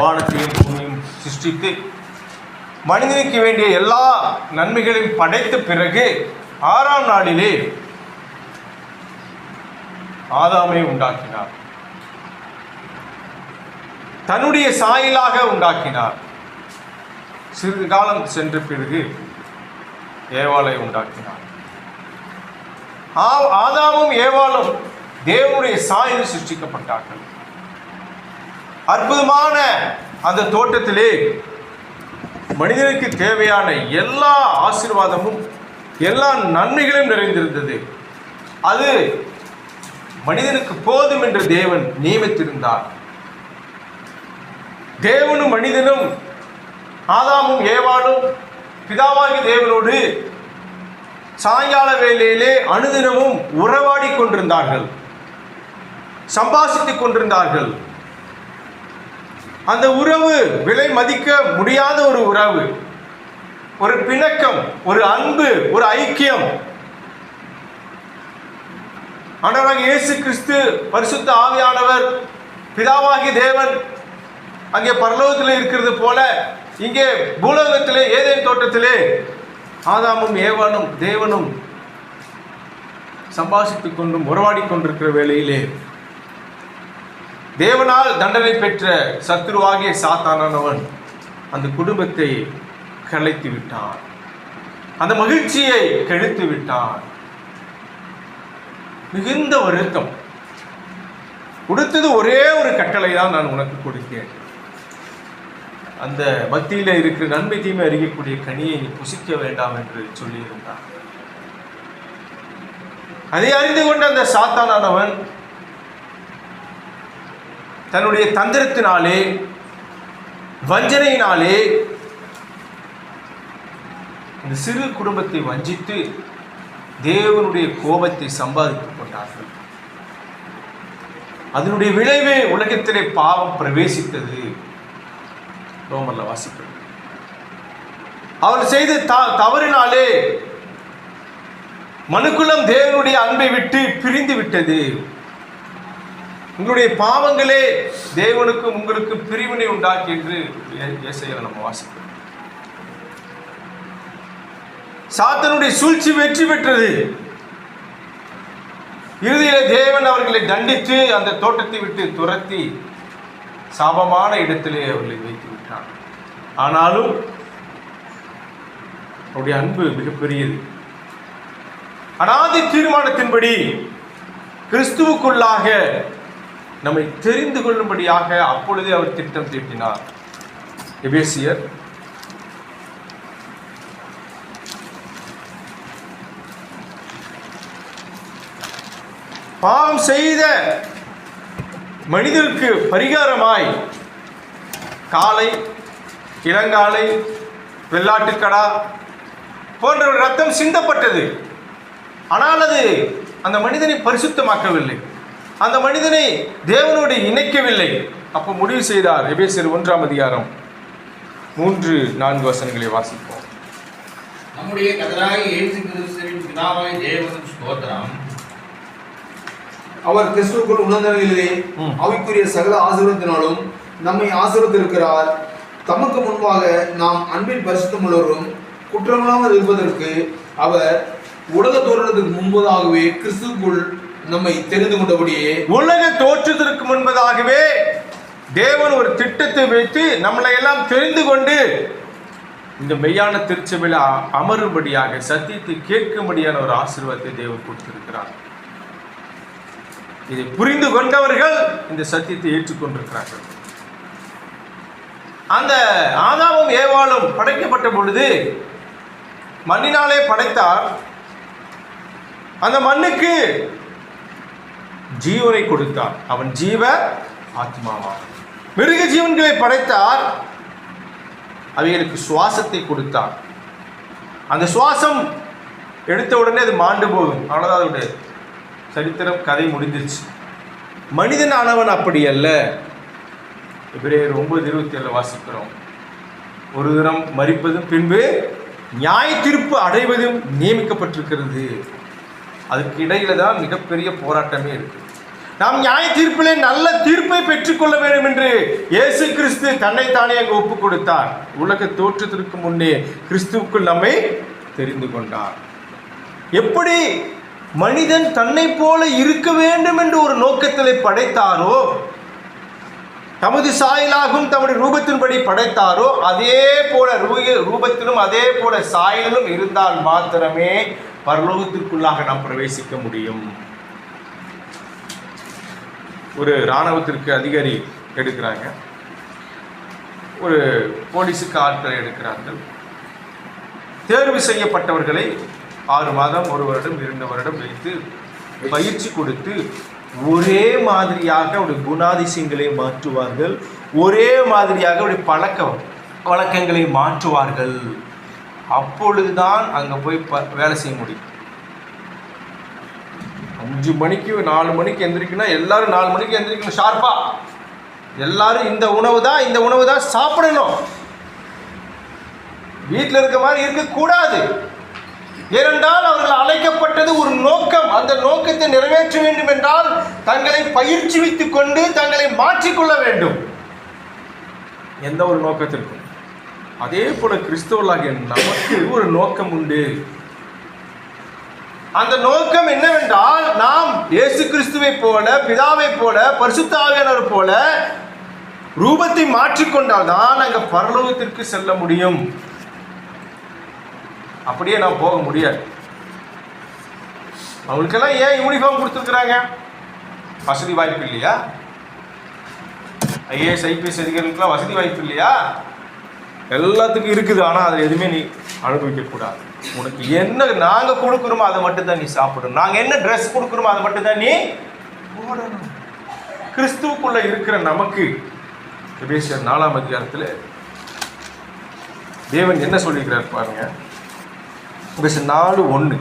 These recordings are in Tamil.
வானத்தையும் பூமியும் சிருஷ்டித்து மனிதனுக்கு வேண்டிய எல்லா நன்மைகளையும் படைத்த பிறகு 6ஆம் நாளிலே ஆதாமை உண்டாக்கினார். தன்னுடைய சாயலாக உண்டாக்கினார். சிறிது காலம் சென்ற பிறகு ஏவாளை உண்டாக்கினார். ஆதாமும் ஏவாளும் தேவனுடைய சாயலில் சிருஷ்டிக்கப்பட்டார்கள். அற்புதமான அந்த தோட்டத்திலே மனிதனுக்கு தேவையான எல்லா ஆசீர்வாதமும் எல்லா நன்மைகளும் நிறைந்திருந்தது. அது மனிதனுக்கு போதும் என்று தேவன் நியமித்திருந்தார். தேவனும் மனிதனும் ஆதாமும் ஏவாளும் பிதாவாகிய தேவனோடு சாயங்கால வேளையிலே அனுதினமும் உறவாடி கொண்டிருந்தார்கள், சம்பாஷித்துக் கொண்டிருந்தார்கள். அந்த உறவு விலை மதிக்க முடியாத ஒரு உறவு, ஒரு பிணக்கம், ஒரு அன்பு, ஒரு ஐக்கியம். ஆண்டவராகிய இயேசு கிறிஸ்து, பரிசுத்த ஆவியானவர், பிதாவாகிய தேவன் அங்கே பரலோகத்தில் இருக்கிறது போல இங்கே பூலோகத்திலே ஏதேன் தோட்டத்திலே ஆதாமும் ஏவாளும் தேவனும் சம்பாஷித்துக் கொண்டும் உறவாடி கொண்டிருக்கிற வேளையிலே தேவனால் தண்டனை பெற்ற சத்துருவாகிய சாத்தானவன் அந்த குடும்பத்தை கலைத்து விட்டான். அந்த மகிழ்ச்சியை கெடுத்து விட்டான். மிகுந்த வருத்தம். கொடுத்தது ஒரே ஒரு கட்டளை தான், நான் உனக்கு கொடுத்தேன். அந்த மத்தியில இருக்கிற நன்மை தீமை அறியக்கூடிய கனியை நீ புசிக்க வேண்டாம் என்று சொல்லியிருந்தார். அதை அறிந்து கொண்ட அந்த சாத்தானவன் தன்னுடைய தந்திரத்தினாலே, வஞ்சனையினாலே இந்த சிறு குடும்பத்தை வஞ்சித்து தேவனுடைய கோபத்தை சம்பாதித்துக் கொண்டார்கள். அதனுடைய விளைவே உலகத்திலே பாவம் பிரவேசித்தது. ரோமர்ல வாசிக்கிறோம். அவர் செய்த தவறினாலே மனுக்குலம் தேவனுடைய அன்பை விட்டு பிரிந்து விட்டது. உங்களுடைய பாவங்களே தேவனுக்கும் உங்களுக்கு பிரிவினை உண்டாக்கி என்று ஏசாயால நம்ம வாசிக்கிறோம். சாத்தானுடைய சூழ்ச்சி வெற்றி பெற்றது. இறுதியில தேவன் அவர்களை தண்டித்து அந்த தோட்டத்தை விட்டு துரத்தி சாபமான இடத்திலே அவர்களை வைத்து விட்டார். ஆனாலும் அவருடைய அன்பு மிகப்பெரியது. அனாதி தீர்மானத்தின்படி கிறிஸ்துவுக்குள்ளாக நம்மை தெரிந்து கொள்ளும்படியாக அப்பொழுதே அவர் திட்டம் தீட்டினார். எபேசியர் பாவம் செய்த மனிதருக்கு பரிகாரமாய் காளை, இளங்காளை, வெள்ளாட்டுக்கடா போன்ற ரத்தம் சிந்தப்பட்டது. ஆனால் அது அந்த மனிதனை பரிசுத்தமாக்கவில்லை, அந்த மனிதனை தேவனோடு இணைக்கவில்லை. அப்போ முடிவு செய்தார். எபேசியர் 1ஆம் அதிகாரம் 3-4 வசனங்களை வாசிப்போம். நம்முடைய கர்த்தராகிய இயேசு கிறிஸ்துவின் பிதாவாகிய தேவனுக்கு ஸ்தோத்திரம். அவர் கிறிஸ்துவுக்குள் உணர்ந்தவர்களிலே ஆவிக்குரிய சகல ஆசீர்வாதத்தினாலும் நம்மை ஆசீர்வதித்திருக்கிறார். தமக்கு முன்பாக நாம் அன்பில் பரிசுத்தமுள்ளவரும் குற்றமில்லாமல் இருப்பதற்கு அவர் உலக தோற்றத்துக்கு முன்பதாகவே கிறிஸ்துவுக்குள் நம்மை தெரிந்து கொண்டபடியே, உலக தோற்றத்திற்கு முன்பதாகவே தேவன் ஒரு திட்டத்தை வைத்து நம்மளை எல்லாம் தெரிந்து கொண்டு இந்த மெய்யான திருச்சபையில் அமரும்படியாக சத்தியத்தை கேட்கும்படியான ஒரு ஆசீர்வாதத்தை தேவன் கொடுத்திருக்கிறார். இதை புரிந்து கொண்டவர்கள் இந்த சத்தியத்தை ஏற்றுக்கொண்டிருக்கிறார்கள். அந்த ஆதாமும் ஏவாளும் படைக்கப்பட்ட பொழுது மண்ணினாலே படைத்தார். அந்த மண்ணுக்கு ஜீவனை கொடுத்தார். அவன் ஜீவ ஆத்மாவான். மிருக ஜீவன்களை படைத்தார். அவைகளுக்கு சுவாசத்தை கொடுத்தார். அந்த சுவாசம் எடுத்த உடனே அது மாண்டு போகும். அவ்வளோதான் அதோட சரித்திரம், கதை முடிஞ்சிருச்சு. மனிதனானவன் அப்படி அல்ல. எபிரேயர் 9:27 வாசிக்கிறோம். ஒரு தினம் மரிப்பதும் பின்பு நியாய தீர்ப்பு அடைவதும் நியமிக்கப்பட்டிருக்கிறது. அதுக்கு இடையில தான் மிகப்பெரிய போராட்டமே இருக்கு. நாம் நியாய தீர்ப்பிலே நல்ல தீர்ப்பை பெற்றுக்கொள்ள வேண்டும் என்று இயேசு கிறிஸ்து தன்னைத்தானே அங்கு ஒப்பு கொடுத்தார். உலக தோற்றத்திற்கு முன்னே கிறிஸ்துவுக்குள் நம்மை தெரிந்து கொண்டார். எப்படி மனிதன் தன்னை போல இருக்க வேண்டும் என்று ஒரு நோக்கத்திலே படைத்தாரோ, தமது சாயலாகவும் தமது ரூபத்தின்படி படைத்தாரோ, அதே போல ரூபத்திலும் அதே போல சாயலிலும் இருந்தால் மாத்திரமே பரலோகத்திற்குள்ளாக நாம் பிரவேசிக்க முடியும். ஒரு இராணுவத்திற்கு அதிகாரி எடுக்கிறாங்க, ஒரு போலீஸுக்கு ஆட்களை எடுக்கிறார்கள். தேர்வு செய்யப்பட்டவர்களை 6 மாதம், 1 வருடம், 2 வருடம் வைத்து பயிற்சி கொடுத்து ஒரே மாதிரியாக அவருடைய குணாதிசயங்களை மாற்றுவார்கள், ஒரே மாதிரியாக அவருடைய பழக்க வழக்கங்களை மாற்றுவார்கள். அப்பொழுதுதான் அங்கே போய் வேலை செய்ய முடியும். 5 மணிக்கு 4 மணிக்கு எந்திரிக்கணும், எல்லாரும் 4 மணிக்கு எந்திரிக்கணும் ஷார்ப்பா. எல்லாரும் இந்த உணவு தான் சாப்பிடணும். வீட்டில் இருக்க மாதிரி இருக்கக்கூடாது. ஏனென்றால் அவர்கள் அழைக்கப்பட்டது ஒரு நோக்கம். அந்த நோக்கத்தை நிறைவேற்ற வேண்டும் என்றால் தங்களை பயிற்சி வைத்துக் கொண்டு தங்களை மாற்றிக்கொள்ள வேண்டும். எந்த ஒரு நோக்கத்திற்கும். அதே போல கிறிஸ்தவர்களாகிய நமக்கு ஒரு நோக்கம் உண்டு. அந்த நோக்கம் என்னவென்றால், நாம் இயேசு கிறிஸ்துவை போல, பிதாவை போல, பரிசுத்த ஆவியானவர் போல ரூபத்தை மாற்றிக்கொண்டால் தான் அங்க பரலோகத்திற்கு செல்ல முடியும். அப்படியே நாம் போக முடியாது. அவங்களுக்கெல்லாம் ஏன் யூனிஃபார்ம் கொடுத்துருக்குறாங்க? வசதி வாய்ப்பு இல்லையா? ஐஏஎஸ் ஐபிஎஸ் அதிகாரிகளுக்கெல்லாம் வசதி வாய்ப்பு இல்லையா? எல்லாத்துக்கும் இருக்குது. ஆனால் அதில் எதுவுமே நீ அனுபவிக்கக்கூடாது. உனக்கு என்ன நாங்கள் கொடுக்குறோமோ அதை மட்டும்தான் நீ சாப்பிடணும். நாங்கள் என்ன ட்ரெஸ் கொடுக்குறோமோ அதை மட்டும்தான் நீ போடணும். கிறிஸ்துவுக்குள்ள இருக்கிற நமக்கு எபேசியர் 4ஆம் அதிகாரத்தில் தேவன் என்ன சொல்லிக்கிறார் பாருங்க. எபேசியர் 4:1.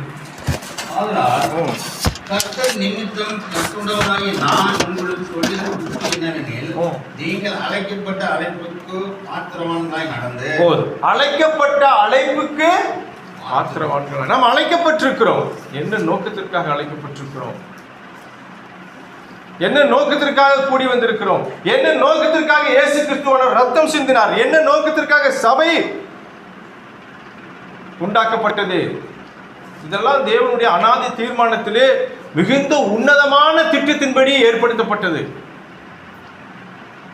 கர்த்தர் நிமித்தம் கர்த்தருடையவனாகிய நான் உங்களுக்கு சொல்லுகிறேன், நீங்கள் அழைக்கப்பட்ட அழைப்புக்கு பாத்திரவான்களாய் நடந்து. அழைக்கப்பட்ட அழைப்புக்கு பாத்திரவான்கள். நாம் அழைக்கப்பட்டிருக்கிறோம். என்ன நோக்கத்திற்காக அழைக்கப்பட்டிருக்கிறோம்? என்ன நோக்கத்திற்காக கூடி வந்திருக்கிறோம்? என்ன நோக்கத்திற்காக இயேசு கிறிஸ்துவான ரத்தம் சிந்தினார்? என்ன நோக்கத்திற்காக சபை உண்டாக்கப்பட்டது? இதெல்லாம் தேவனுடைய அநாதி தீர்மானத்திலே மிகுந்த உன்னதமான திட்டத்தின்படி ஏற்படுத்தப்பட்டது.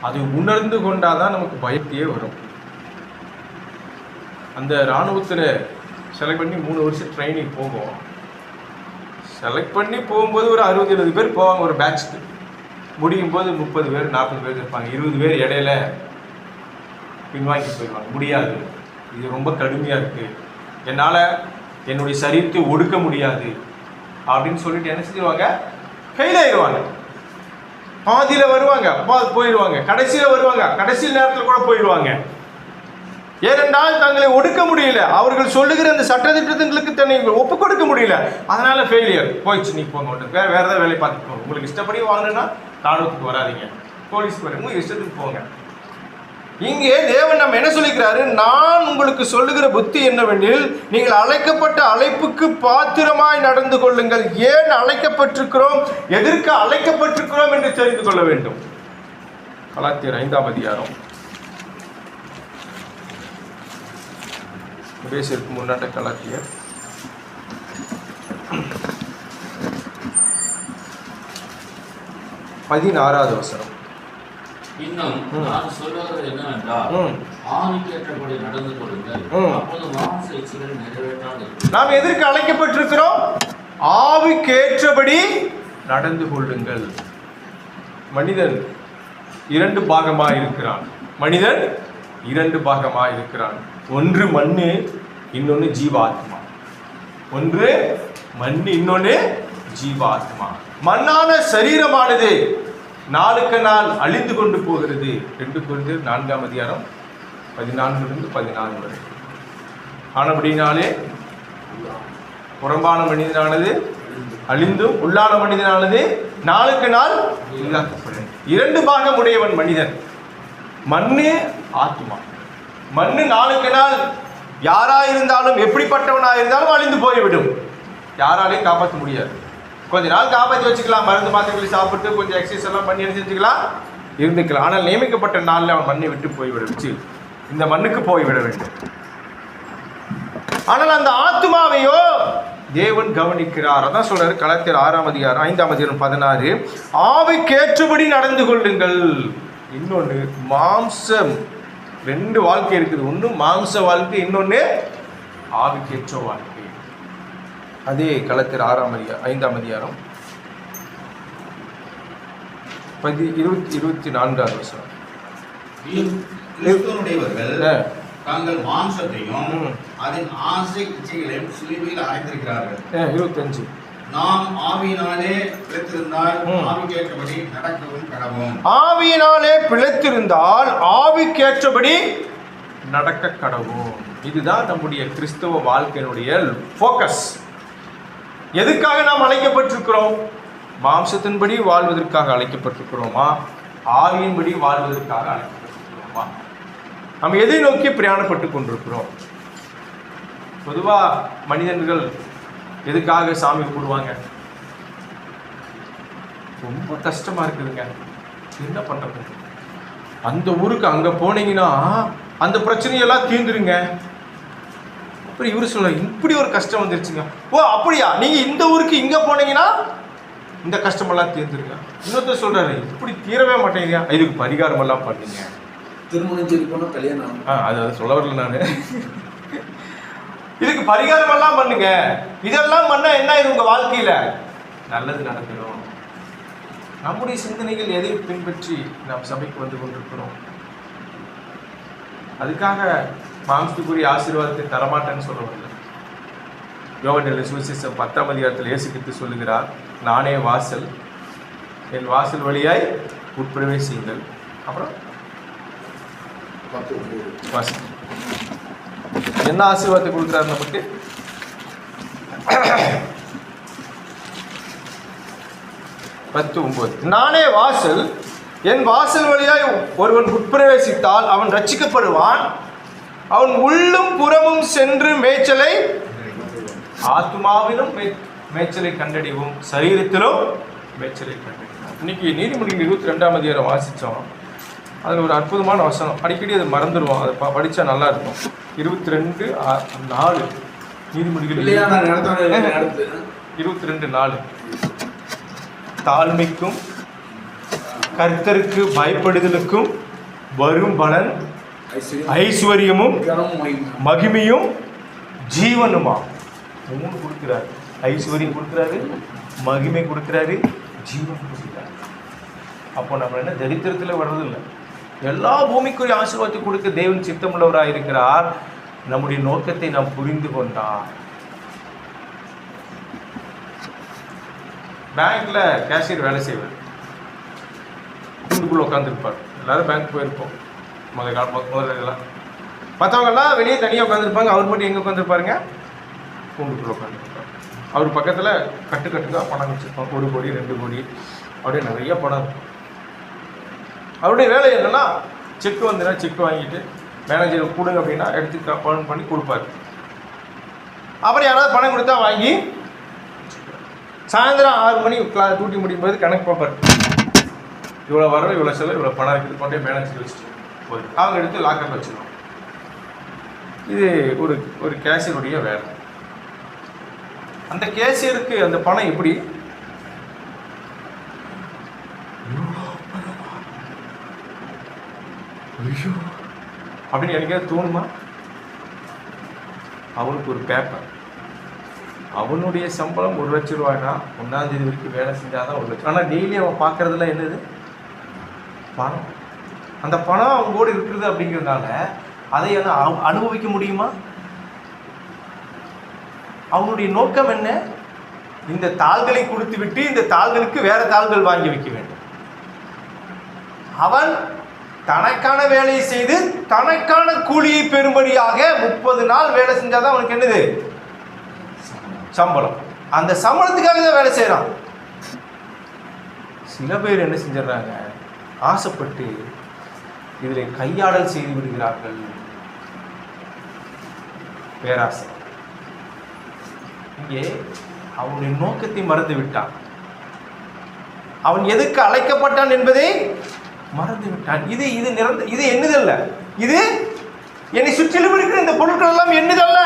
அது உணர்ந்து கொண்டாதான் நமக்கு பயத்தையே வரும். அந்த இராணுவத்தில் செலக்ட் பண்ணி 3 வருஷம் ட்ரைனிங் போகும். செலக்ட் பண்ணி போகும்போது ஒரு 60-70 பேர் போவாங்க ஒரு பேட்ச்க்கு. முடியும் போது 30 பேர் 40 பேர் இருப்பாங்க. 20 பேர் இடையில பின்வாங்கி போயிடுவாங்க. முடியாது, இது ரொம்ப கடுமையாக இருக்குது, என்னால் என்னுடைய சரீரத்தை ஒடுக்க முடியாது அப்படின்னு சொல்லிட்டு என்ன செஞ்சிருவாங்க? ஃபெயில் ஆயிடுவாங்க. பாதியில் வருவாங்க, போயிடுவாங்க. கடைசியில் வருவாங்க, கடைசி நேரத்தில் கூட போயிடுவாங்க. ஏனென்றால் தங்களை ஒடுக்க முடியல. அவர்கள் சொல்லுகிற அந்த சட்டத்திட்டங்களுக்கு தன்னை ஒப்பு கொடுக்க முடியல. அதனால ஃபெயிலியர் போயிடுச்சு. நீ போங்க, வேற ஏதாவது வேலையை பார்த்துட்டு போங்க. உங்களுக்கு இஷ்டப்படி வாங்கினா ராணுவத்துக்கு வராதிங்க, போலீஸ்க்கு வரீங்க, உங்கள் இஷ்டத்துக்கு போங்க. இங்கே தேவன் நம்ம என்ன சொல்லிக்கிறாரு? நான் உங்களுக்கு சொல்லுகிற புத்தி என்னவெனில், நீங்கள் அழைக்கப்பட்ட அழைப்புக்கு பாத்திரமாய் நடந்து கொள்ளுங்கள். ஏன் அழைக்கப்பட்டிருக்கிறோம், எதற்கு அழைக்கப்பட்டிருக்கிறோம் என்று தெரிந்து கொள்ள வேண்டும். கலாத்தியர் 5ஆம் அதிகாரம். எபேசியருக்கு முன்னாடி கலாத்தியர் 16வது வசனம். இன்னும் நான் சொல்வது என்னவென்றால், ஆவிக்கேற்றபடி நடந்து கொள்ளுங்கள், அப்போது மாம்ச இச்சைகளை நிறைவேற்றாது. நாம் எதற்கு அழைக்கப்பட்டிருக்கிறோம்? ஆவிக்கேற்றபடி நடந்து கொள்ளுங்கள். மனிதன் 2 பாகமாக இருக்கிறான். மனிதன் 2 பாகமாக இருக்கிறான். ஒன்று மண்ணு, இன்னொன்று ஜீவாத்மா. ஒன்று மண்ணு, இன்னொன்று ஜீவாத்மா. மண்ணான சரீரமானது நாளுக்கு நாள் அழிந்து கொண்டு போகிறது. 2 கொரிந்தியர் 4ஆம் அதிகாரம் 14 - 16 வரை. ஆனபடினாலே புறம்பான மனிதனானது அழிந்தும் உள்ளான மனிதனானது நாளுக்கு நாள் இல்லாதப்படும். 2 பாகம் உடையவன் மனிதன். மண்ணு, ஆத்மா. மண்ணு நாளுக்கு நாள் யாராயிருந்தாலும் எப்படிப்பட்டவனாயிருந்தாலும் அழிந்து போய்விடும். யாராலையும் காப்பாற்ற முடியாது. கொஞ்ச நாள் காப்பாற்றி வச்சுக்கலாம், மருந்து மாத்திரைகளை சாப்பிட்டு கொஞ்சம் எக்ஸசைஸ் எல்லாம் பண்ணி என்ன செஞ்சுக்கலாம், இருந்துக்கலாம். ஆனால் நியமிக்கப்பட்ட நாளில் அவன் மண்ணை விட்டு போய்விட வச்சு இந்த மண்ணுக்கு போய்விட வேண்டும். ஆனால் அந்த ஆத்துமாவையோ தேவன் கவனிக்கிறார். அதான் சொல்றாரு கலாத்தியர் 6:5-16, ஆவிக்கேற்றபடி நடந்து கொள்ளுங்கள். இன்னொன்று மாம்சம், 2 வாழ்க்கை இருக்குது. ஒன்று மாம்ச வாழ்க்கை, இன்னொன்று ஆவிக்கேற்ற வாழ்க்கை. அதே கலாத்தியர் 5:5 24 வசனம். கிறிஸ்துவனுடையவர்கள் தாங்கள் மாம்சத்தையும் அதன் ஆசை இச்சைகளையும் சிலுவையில் அறைந்திருக்கிறார்கள். 25 நாம் ஆவியினாலே பிழைத்திருந்தால் ஆவிக்கேற்றபடி நடக்கவும் கடவும். ஆவியினாலே பிழைத்திருந்தால் ஆவிக்கேற்றபடி நடக்க கடவும். இதுதான் நம்முடைய கிறிஸ்தவ வாழ்க்கையினுடைய ஃபோக்கஸ். எதுக்காக நாம் அழைக்கப்பட்டிருக்கிறோம்? மாம்சத்தின்படி வாழ்வதற்காக அழைக்கப்பட்டிருக்கிறோமா, ஆவியின்படி வாழ்வதற்காக அழைக்கப்பட்டிருக்கிறோமா? நம்ம எதை நோக்கி பிரயாணப்பட்டு கொண்டிருக்கிறோம்? பொதுவாக மனிதர்கள் எதுக்காக சாமி கும்பிடுவாங்க? ரொம்ப கஷ்டமா இருக்குதுங்க, என்ன பண்றது? அந்த ஊருக்கு அங்க போனீங்கன்னா அந்த பிரச்சனையெல்லாம் தீர்ந்துருங்க. அப்புறம் இவரு சொல்ல, இப்படி ஒரு கஷ்டம் வந்துருச்சுங்க. ஓ அப்படியா, நீங்க இந்த ஊருக்கு இங்க போனீங்கன்னா இந்த கஷ்டமெல்லாம் தீர்ந்துருங்க. இன்னொருத்தர் சொல்றாரு, இப்படி தீரவே மாட்டேங்க, இதுக்கு பரிகாரம் எல்லாம் பண்ணுங்க. திருமணம் செய்து போனா கல்யாணம். அது சொல்ல வரல நானு. இதுக்கு பரிகாரம் எல்லாம் பண்ணுங்க, இதெல்லாம் பண்ணா என்ன ஆயிரும், உங்க வாழ்க்கையில நல்லது நடக்கணும். நம்முடைய சிந்தனைகள் எதை பின்பற்றி நாம் சபைக்கு வந்து கொண்டிருக்கிறோம்? அதுக்காக மாம்சத்துக்குரிய ஆசீர்வாதத்தை தரமாட்டேன்னு சொல்ல வரல. யோவான் சுவிசேஷம் 10 இயேசு கிறிஸ்து சொல்லுகிறார், நானே வாசல், என் வாசல் வழியாய் உட்பிரவேசியுங்கள். அப்புறம் வாசல் என்ன ஆசீர்வாதத்தை கொடுக்குறாரு நமக்கு? நானே வாசல், என் வாசல் வழியாய் ஒருவன் உட்பிரவேசித்தால் அவன் ரட்சிக்கப்படுவான். அவன் உள்ளும் புறமும் சென்று மேய்ச்சலை, ஆத்மாவிலும் மேய்ச்சலை கண்டடைவும், சரீரத்திலும் மேய்ச்சலை கண்டடைவும். இன்னைக்கு நீதிமொழிகள் 22 வாசித்தோம். அதில் ஒரு அற்புதமான வசனம், அடிக்கடி அதை மறந்துடுவோம், அதை படித்தா நல்லா இருக்கும். 22:4 நீதிமொழிகள் 22:4. தாழ்மைக்கும் கர்த்தருக்கு பயப்படுதலுக்கும் வரும் பலன் ஐஸ்வர்யமும் மகிமையும் ஜீவனுமா. 3 கொடுக்கிறாரு. ஐஸ்வர்யம் கொடுக்கிறாரு, மகிமை கொடுக்கிறாரு, ஜீவன் கொடுக்கிறாரு. அப்போ நம்ம என்ன தரித்திரத்தில் வர்றதில்லை. எல்லா பூமிக்குரிய ஆசீர்வாதத்தை கொடுக்க தேவன் சித்தமுள்ளவராக இருக்கிறார். நம்முடைய நோக்கத்தை நாம் புரிந்து கொண்டார். பேங்க்ல கேஷியர் வேலை செய்வார், கூண்டுக்குள்ள உட்காந்துருப்பார். எல்லாரும் பேங்க் போயிருப்போம் முதல்ல. மற்றவங்கெல்லாம் வெளியே தனியாக உட்காந்துருப்பாங்க, அவர் மட்டும் எங்கே உட்காந்துருப்பாருங்க? கூண்டுக்குள்ள உட்காந்துருப்பார். அவர் பக்கத்தில் கட்டுக்கட்டுக்காக பணம் வச்சுருப்பாங்க, 1 கோடி 2 கோடி அப்படியே நிறைய பணம் இருக்கும். அவருடைய வேலை என்னன்னா, செக் வந்துன்னா செக் வாங்கிட்டு மேனேஜர் கொடுங்க அப்படின்னா எடுத்து பணம் பண்ணி கொடுப்பாரு. அப்புறம் யாராவது பணம் கொடுத்தா வாங்கி சாயந்தரம் 6 மணி டியூட்டி முடியும் போது கணக்கு பார்ப்பார். இவ்வளோ வரவு, இவ்வளோ செலவு, இவ்வளோ பணம் இருக்குது, கொண்டே மேனேஜர் வச்சுட்டு போய் அவங்க எடுத்து லாக்கரில் வச்சுருவோம். இது ஒரு கேஷியருடைய வேலை. அந்த கேஷியருக்கு அந்த பணம் எப்படி அப்படின்னு எனக்கே தோணுமா? அவனுக்கு ஒரு பேப்பர், அவனுடைய சம்பளம் 1 லட்சம் ரூபாய்னா 1ஆம் தேதி வரைக்கும் வேலை செஞ்சாதான் 1 லட்சம். ஆனால் டெய்லி அவன் பார்க்கறதுல என்னது? பணம். அந்த பணம் அவங்க கூட இருக்குது அப்படிங்கிறதுனால அதை அனுபவிக்க முடியுமா? அவனுடைய நோக்கம் என்ன? இந்த தாள்களை கொடுத்து விட்டு இந்த தாள்களுக்கு வேற தாள்கள் வாங்கி வைக்க வேண்டும். அவன் தனக்கான வேலையை செய்து தனக்கான கூலியை பெறும்படியாக 30 நாள் வேலை செஞ்சாதான் அவனுக்கு என்னது? சம்பளம். அந்த சம்பளத்துக்காக தான் வேலை செய்யறான். சில பேர் என்ன செஞ்சிடறாங்க, ஆசைப்பட்டு இதில் கையாடல் செய்து விடுகிறார்கள். பேராசை. இங்கே அவனுடைய நோக்கத்தை மறந்து விட்டான். அவன் எதுக்கு அழைக்கப்பட்டான் என்பதை மறந்து விட்டான். இது இது என்னதல்ல, இது என்னை சுற்றிலும் இருக்கிற இந்த பொருட்கள் எல்லாம் என்னதல்ல.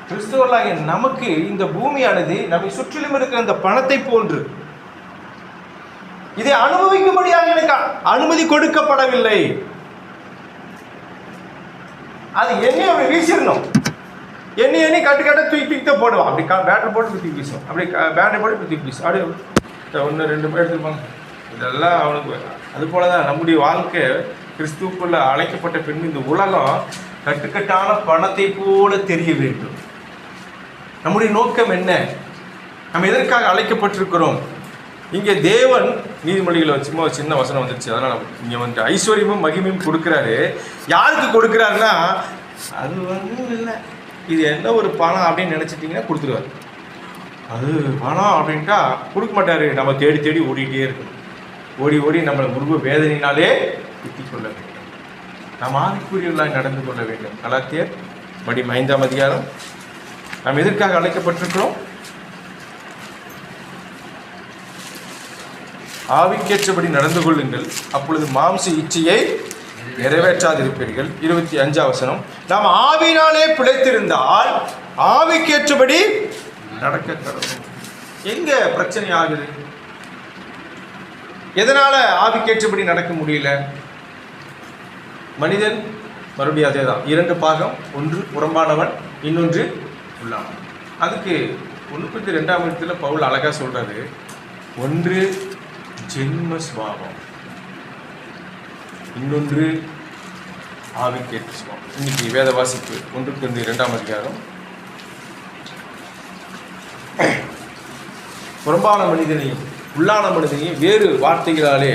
கிறிஸ்துவர்களாகிய நமக்கு இந்த பூமியானது நம்மை சுற்றிலும் இருக்கிற இந்த பணத்தை போன்று. இதை அனுபவிக்கும்படியாக எனக்கு அனுமதி கொடுக்கப்படவில்லை. அது எண்ணெய் அப்படி வீசிடணும். எண்ணெய் கட்டு தூக்கி தான் போடுவான். அப்படி பேட்டர் போட்டு தூக்கி வீசும். அப்படி பேட்டரி போட்டு தூக்கி வீசும். அப்படியே 1-2 எடுத்துப்பாங்க. இதெல்லாம் அவனுக்கு அது போல தான் நம்முடைய வாழ்க்கை. கிறிஸ்துவுக்குள்ள அழைக்கப்பட்ட பின் இந்த உலகம் கட்டுக்கட்டான பணத்தை போல தெரிய வேண்டும். நம்முடைய நோக்கம் என்ன? நம்ம எதற்காக அழைக்கப்பட்டிருக்கிறோம்? இங்கே தேவன் நீதிமொழிகளை சும்மா ஒரு சின்ன வசனம் வந்துருச்சு. அதனால் இங்கே வந்துட்டு ஐஸ்வர்யமும் மகிமையும் கொடுக்குறாரு. யாருக்கு கொடுக்குறாருன்னா, அது இல்லை, இது என்ன ஒரு பணம் அப்படின்னு நினச்சிட்டிங்கன்னா கொடுத்துருவார். அது பணம் அப்படின்ட்டா கொடுக்க மாட்டார். நம்ம தேடி தேடி ஓடிக்கிட்டே இருக்கணும். ஓடி நம்மளை முருக வேதனையினாலே குத்திக் கொள்ள வேண்டும். நாம் ஆவிக்குரியவர்களாக நடந்து கொள்ள வேண்டும். கலாத்தியர் 5ஆம் அதிகாரம். நாம் எதற்காக அழைக்கப்பட்டிருக்கிறோம்? ஆவிக்கேற்றபடி நடந்து கொள்ளுங்கள், அப்பொழுது மாம்ச இச்சையை நிறைவேற்றாதிருப்பீர்கள். 25ஆம் வசனம். நாம் ஆவியினாலே பிழைத்திருந்தால் ஆவிக்கேற்றபடி நடக்க கடவுள். எங்க பிரச்சனை ஆகுது? எதனால ஆவிக்கேற்றபடி நடக்க முடியல? மனிதன் மறுபடியும் அதே தான். 2 பாகம், ஒன்று புறம்பானவன், இன்னொன்று உள்ளானவன். அதுக்கு 1:2 பவுல் அழகா சொல்றாரு. ஒன்று ஜென்ம சுபாவம், இன்னொன்று ஆவிக்கேற்ற சுபாவம். இன்னைக்கு வேத வாசிப்பு 1:2 அதிகாரம். புறம்பான மனிதனையும் உள்ளான மனிதனையும் வேறு வார்த்தைகளாலே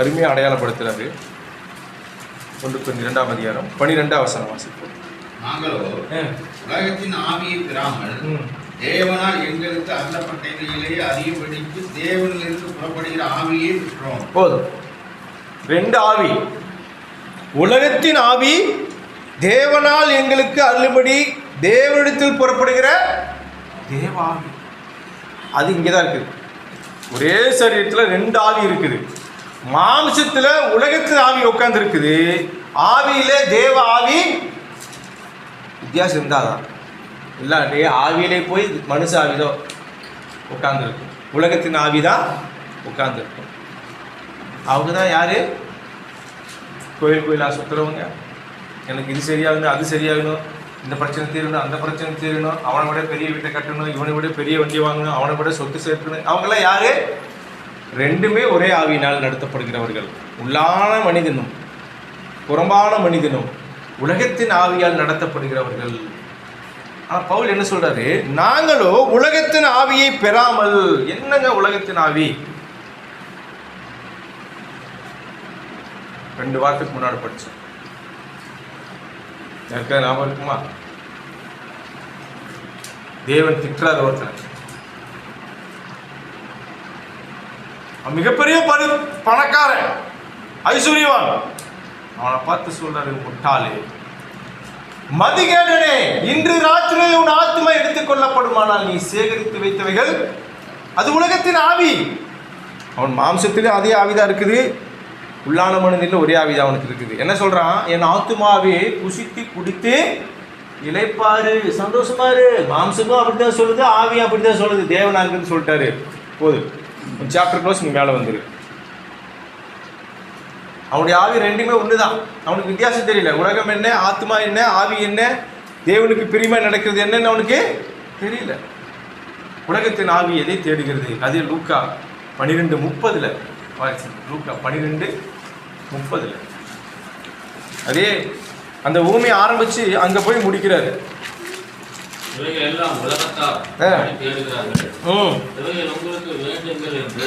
அருமையாக அடையாளப்படுத்துறாரு. 1:2 அதிகாரம் 12ஆம் வசனம் வாசிப்போம். நாங்களோ உலகத்தின் ஆவியை பெறாமல் தேவனால் எங்களுக்கு அருளப்பட்டவைகளை அறியும்படிக்கு தேவனிலிருந்து புறப்படுகிற ஆவியை பெற்றோம். போதும். 2 ஆவி. உலகத்தின் ஆவி, தேவனால் எங்களுக்கு அருளும்படி தேவனிடத்தில் புறப்படுகிற தேவ ஆவி. அது இங்கேதான் இருக்குது. ஒரே சரீரத்தில் 2 ஆவி இருக்குது. மாம்சத்துல உலகத்து ஆவி உட்கார்ந்து இருக்குது, ஆவியில தேவ ஆவி. வித்தியாசம் இருந்தாதான். இல்லாட்டி ஆவியிலே போய் மனுஷ ஆவிதான் உட்கார்ந்துருக்கும், உலகத்தின் ஆவிதான் உட்கார்ந்துருக்கும். அவங்க தான் யாரு? கோயிலாக சுற்றுறவங்க. எனக்கு இது சரியாகணும், அது சரியாகணும், இந்த பிரச்சனை தீரணும், அந்த பிரச்சனை தீரணும், அவனை விட பெரிய வீட்டை கட்டணும், இவனை விட பெரிய வண்டி வாங்கணும், அவனை விட சொத்து சேர்க்கணும். அவங்களாம் யாரு? 2மே ஒரே ஆவியினால் நடத்தப்படுகிறவர்கள். உள்ளான மனிதனும் புறம்பான மனிதனும் உலகத்தின் ஆவியால் நடத்தப்படுகிறவர்கள். ஆனால் பவுல் என்ன சொல்றாரு? நாங்களோ உலகத்தின் ஆவியை பெறாமல். என்னங்க உலகத்தின் ஆவி? 2 வாரத்துக்கு முன்னாடி படிச்சோம். யாருக்கா ஞாபகம் இருக்குமா? தேவன் திட்டுறார் ஒருத்தன். மிகப்பெரிய பணக்காரன், ஐஸ்வர்யவான். அவனை பார்த்து சொல்றாரு, முட்டாளே, மதிகேடனே, இன்று ராத்திரி உன் ஆத்மா எடுத்துக் கொள்ளப்படுமானால் நீ சேகரித்து வைத்தவைகள் அது உலகத்தின் ஆவி. அவன் மாம்சத்திலே அதே ஆவிதான் இருக்குது, உள்ளான மனிதனில் ஒரே ஆவிதான் அவனுக்கு இருக்குது. என்ன சொல்றான்? என் ஆத்துமாவே புசித்து குடித்து இளைப்பாரு, சந்தோஷமா இரு. மாம்சமும் அப்படித்தான் சொல்லுது, ஆவியும் அப்படித்தான் சொல்லுது. தேவனாருக்குன்னு சொல்லிட்டாரு. போதும், சாப்டர் க்ளோஸ், நீ மேலே வந்துரு. அவனுடைய ஆவி 2மே ஒண்ணுதான். அவனுக்கு வித்தியாசம் தெரியல. உலகம் என்ன, ஆத்மா என்ன, ஆவி என்ன, தேவனுக்கு பிரியமா நடக்கிறது என்னன்னு அவனுக்கு தெரியல. உலகத்தின் ஆவி எதை தேடுகிறது? அதே லூக்கா 12:30 லூக்கா 12:30 அதே அந்த ஊமையை ஆரம்பிச்சு அங்க போய் முடிக்கிறாரு. இவைகள் எல்லாம் உலகத்தார் தேடுகிறார்கள். இவைகள் உங்களுக்கு வேண்டுங்கள் என்று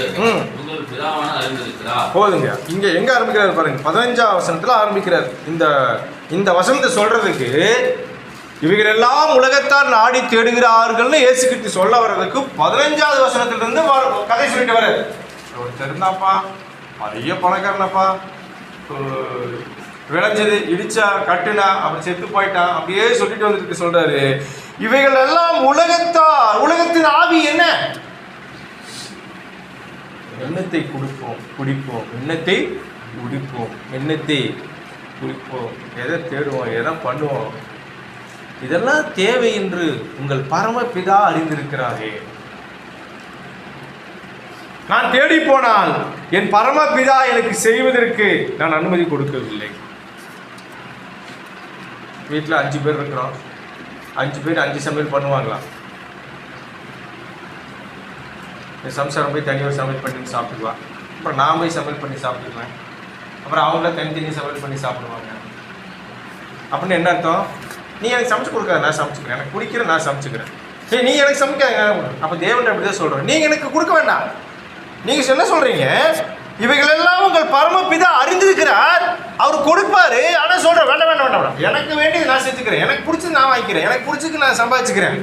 உங்கள் பிதாவான அறிந்திருக்கிறார். போதுங்க. இங்க எங்க ஆரம்பிக்கிறாரு பாருங்க. 15ஆம் வசனத்துல ஆரம்பிக்கிறார். இந்த வசனத்தை சொல்றதுக்கு இவைகள் எல்லாம் உலகத்தார் நாடி தேடுகிறார்கள்னு இயேசுகிட்டு சொல்ல வர்றதுக்கு 15ஆவது வசனத்திலிருந்து கதை சொல்லிட்டு வர்றாரு. ஒருத்தர் இருந்தாப்பா, நிறைய பணக்காரனப்பா, விளைஞ்சது, இடிச்சா, கட்டுனா, அப்படி செத்து போயிட்டான், அப்படியே சொல்லிட்டு வந்துட்டு சொல்றாரு. இவைகள் எல்லாம் உலகத்தார். உலகத்தின் ஆவி என்ன? எண்ணத்தை குடிப்போம், எண்ணத்தை குடிப்போம், எண்ணத்தை குடிப்போம், எதை தேடுவோம், எதை பண்ணுவோம், இதெல்லாம் தேவை என்று உங்கள் பரமபிதா அறிந்திருக்கிறாரே. நான் தேடி போனால் என் பரமபிதா எனக்கு செய்வதற்கு நான் அனுமதி கொடுக்கவில்லை. வீட்டில் 5 பேர் இருக்கிறோம், 5 பேர் 5 சமையல் பண்ணுவாங்களா? என் சம்சாரம் போய் தனியாக சமையல் பண்ணி சாப்பிடுவான், அப்புறம் நான் போய் சமையல் பண்ணி சாப்பிடுவேன், அப்புறம் அவங்கள தனித்தனியாக சமையல் பண்ணி சாப்பிடுவாங்க. அப்படின்னு என்ன அர்த்தம்? நீ எனக்கு சமைச்சு கொடுக்காத, நான் சமைச்சுக்கிறேன், எனக்கு பிடிக்கிற நான் சமைச்சுக்கிறேன். சரி, நீ எனக்கு சமைக்காத. அப்போ தேவன் அப்படி தான் சொல்கிறேன், நீங்கள் எனக்கு கொடுக்க வேண்டாம். நீங்கள் என்ன சொல்கிறீங்க? இவைகளெல்லாம் உங்கள் பரமபிதா அறிந்திருக்கிறார், அவர் கொடுப்பாரு. ஆனால் சொல்கிறேன், வேண்டாம் வேண்டாம் வேண்டாம், எனக்கு வேண்டியது நான் செஞ்சுக்கிறேன், எனக்கு பிடிச்சது நான் வாங்கிக்கிறேன், எனக்கு பிடிச்சது நான் சம்பாதிச்சுக்கிறேன்.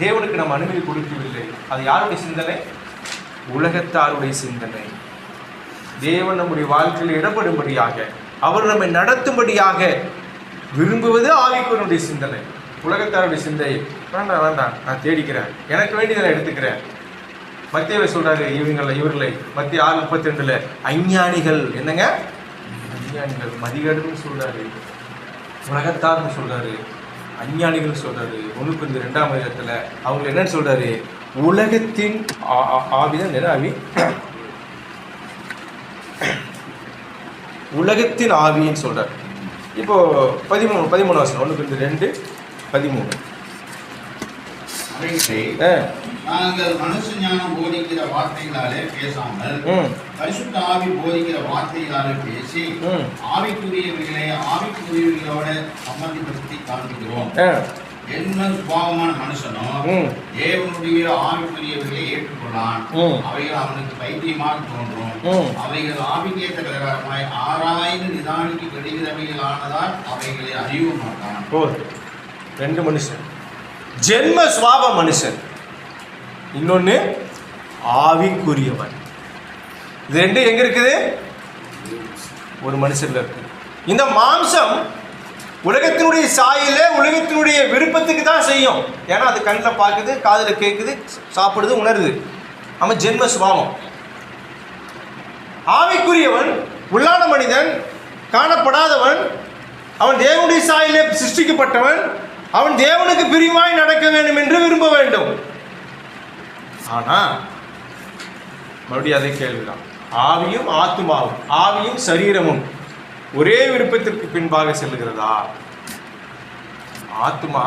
தேவனுக்கு நம்ம அனுமதி கொடுக்கவில்லை. அது யாருடைய சிந்தனை? உலகத்தாருடைய சிந்தனை. தேவன் நம்முடைய வாழ்க்கையில் இடப்படும்படியாக, அவர் நம்மை நடத்தும்படியாக விரும்புவது ஆவிக்குரிய சிந்தனை. உலகத்தாருடைய சிந்தை, வேண்டாம் வேண்டாம், நான் தேடிக்கிறேன், எனக்கு வேண்டியதை நான் எடுத்துக்கிறேன். மத்தியவை சொல்றாரு, இவர்களை மத்திய 6:32 அஞ்ஞானிகள். என்னங்க அஞ்ஞானிகள்? மதிகேடுன்னு சொல்றாரு, உலகத்தார்னு சொல்றாரு, அஞ்ஞானிகள் சொல்றாரு. 1:2 அவங்க என்னன்னு சொல்றாரு? உலகத்தின் ஆவிதான். என்ன ஆவி? உலகத்தின் ஆவின்னு சொல்றாரு. இப்போ 13 வசனம், 1:2:13. நாங்கள் மனுஷ ஞானம் போதிக்கிற வார்த்தைகளாலே பேசாமல் பரிசுத்த ஆவி போதிக்கிற வார்த்தைகளாலே பேசி ஆவிக்குரியவர்களை ஆவிக்குரியவர்களோட சம்பந்தப்படுத்தி காண்பிக்கிறோம். என்ன சுபாவமான மனுஷனும் தேவனுடைய ஆவிக்குரியவர்களை ஏற்றுக்கொள்ளான். அவைகள் அவனுக்கு பைத்தியமாக தோன்றும். அவைகள் ஆவிக்கேற்ற பிரகாரமாய் ஆராய்ந்து நிதானிக்கு கெடுகிறவைகளானதால் அவைகளை அறிய மாட்டான். 2 மனுஷன், ஜென்ம சுபாவ மனுஷன், இன்னொன்னு ஆவிக்குரியவன். இது 2 எங்க இருக்குது? ஒரு மனுஷன்ல இருக்கு. இந்த மாம்சம் உலகத்தினுடைய சாயில உலகத்தினுடைய விருப்பத்துக்கு தான் செய்யும். ஏன்னா அது கண்ணில் பார்க்குது, காதில் கேட்குது, சாப்பிடுது, உணருது. அவன் ஜென்ம சுபாவம். ஆவிக்குரியவன் உள்ளான மனிதன், காணப்படாதவன், அவன் தேவனுடைய சாயிலே சிருஷ்டிக்கப்பட்டவன், அவன் தேவனுக்கு பிரியமாய் நடக்க வேண்டும் என்று விரும்ப வேண்டும். ஆனா மறுபடியும் அதே கேள்விதான். ஆவியும் ஆத்துமாவும், ஆவியும் சரீரமும் ஒரே விருப்பத்திற்கு பின்பாக செல்லுகிறதா? ஆத்மா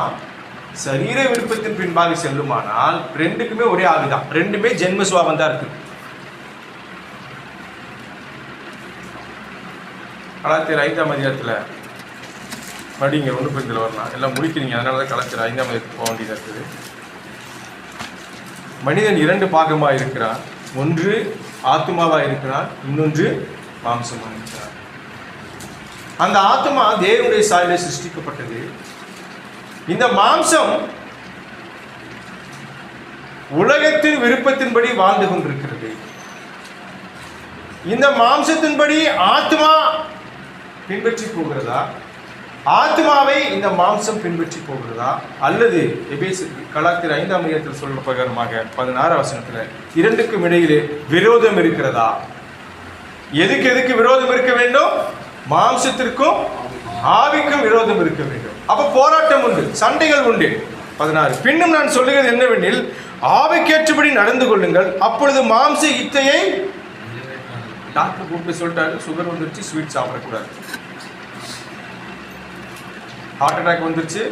சரீர விருப்பத்தின் பின்பாக செல்லுமானால் 2க்குமே ஒரே ஆவிதான், 2மே ஜென்ம சுபாவம் தான் இருக்கு. கலாத்தியர் 5ஆம் அதிகாரத்தில் படிங்க, 1 வரலாம், எல்லாம் முடிக்கிறீங்க, அதனால தான் கலாத்தியர் 5ஆம் அதிகாரத்துக்கு போக வேண்டியதாக இருக்குது. மனிதன் 2 பாகமாக இருக்கிறான். ஒன்று ஆத்மாவாக இருக்கிறான், இன்னொன்று மாம்சமாக இருக்கிறான். அந்த ஆத்மா தேவனுடைய சாயலிலே சிருஷ்டிக்கப்பட்டது. இந்த மாம்சம் உலகத்தின் விருப்பத்தின்படி வாழ்ந்து கொண்டிருக்கிறது. இந்த மாம்சத்தின்படி ஆத்மா பின்பற்றி போகிறதா, ஆத்மாவை இந்த மாம்சம் பின்பற்றி போகிறதா, அல்லது கலாத்தியர் 5ஆம் அதிகாரத்தில் சொல்ற பிரகாரமாக 16ஆம் வசனத்தில் 2க்கும் இடையிலே விரோதம் இருக்கிறதா? எதுக்கு விரோதம் இருக்க வேண்டும்? மாம்சத்திற்கும் ஆவிக்கும் விரோதம் இருக்க வேண்டும். அப்ப போராட்டம் உண்டு, சண்டைகள் உண்டு. 16 பின்னும் நான் சொல்லுகிறது என்னவெனில், ஆவிக்கேற்றபடி நடந்து கொள்ளுங்கள், அப்பொழுது மாம்ச இச்சையை. டாக்டர் கூப்பிட்டு சொல்லிட்டாரு, சுகர் வந்துருச்சு, ஸ்வீட் சாப்பிடக்கூடாது. ஹார்ட் அட்டாக் வந்துருச்சு,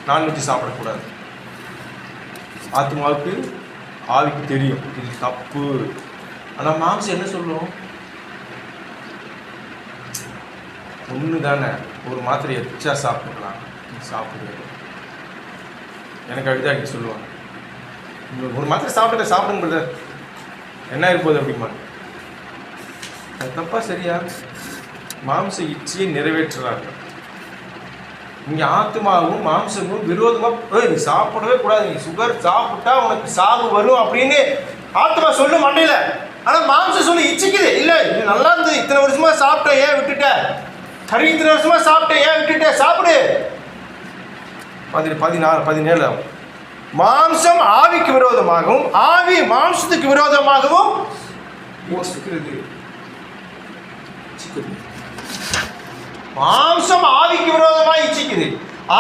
நான்வெஜ் சாப்பிடக்கூடாது. ஆத்மாவுக்கு ஆவிக்கு தெரியும் இது தப்பு. ஆனால் மாம்சம் என்ன சொல்லும்? ஒன்று தானே, ஒரு மாத்திரை எச்சா சாப்பிடலாம், சாப்பிடுவேன். எனக்கு அப்படிதான் சொல்லுவாங்க, ஒரு மாத்திரை சாப்பிடுங்க, என்ன இருப்போது அப்படிமா. அது தப்பா சரியா? மாம்ச இச்சையை நிறைவேற்றுறாங்க. இங்கே ஆத்மாவும் மாம்சமும் விரோதமாக, நீ சாப்பிடவே கூடாது, நீ சுகர் சாப்பிட்டா உனக்கு சாவு வரும் அப்படின்னு ஆத்மா சொல்லு மண்டையில். ஆனால் மாம்சம் சொல்லி இச்சிக்குது, இல்லை இது நல்லா இருந்தது, இத்தனை வருஷமா சாப்பிட்டேன், ஏன் விட்டுட்ட? கறி இத்தனை வருஷமா சாப்பிட்டேன், ஏன் விட்டுட்ட? சாப்பிடு. 16, 17 மாம்சம் ஆவிக்கு விரோதமாகவும் ஆவி மாம்சத்துக்கு விரோதமாகவும் யோசிக்கிறது. மாம்சம் ஆவிக்கு விரோதமா இச்சிக்குது,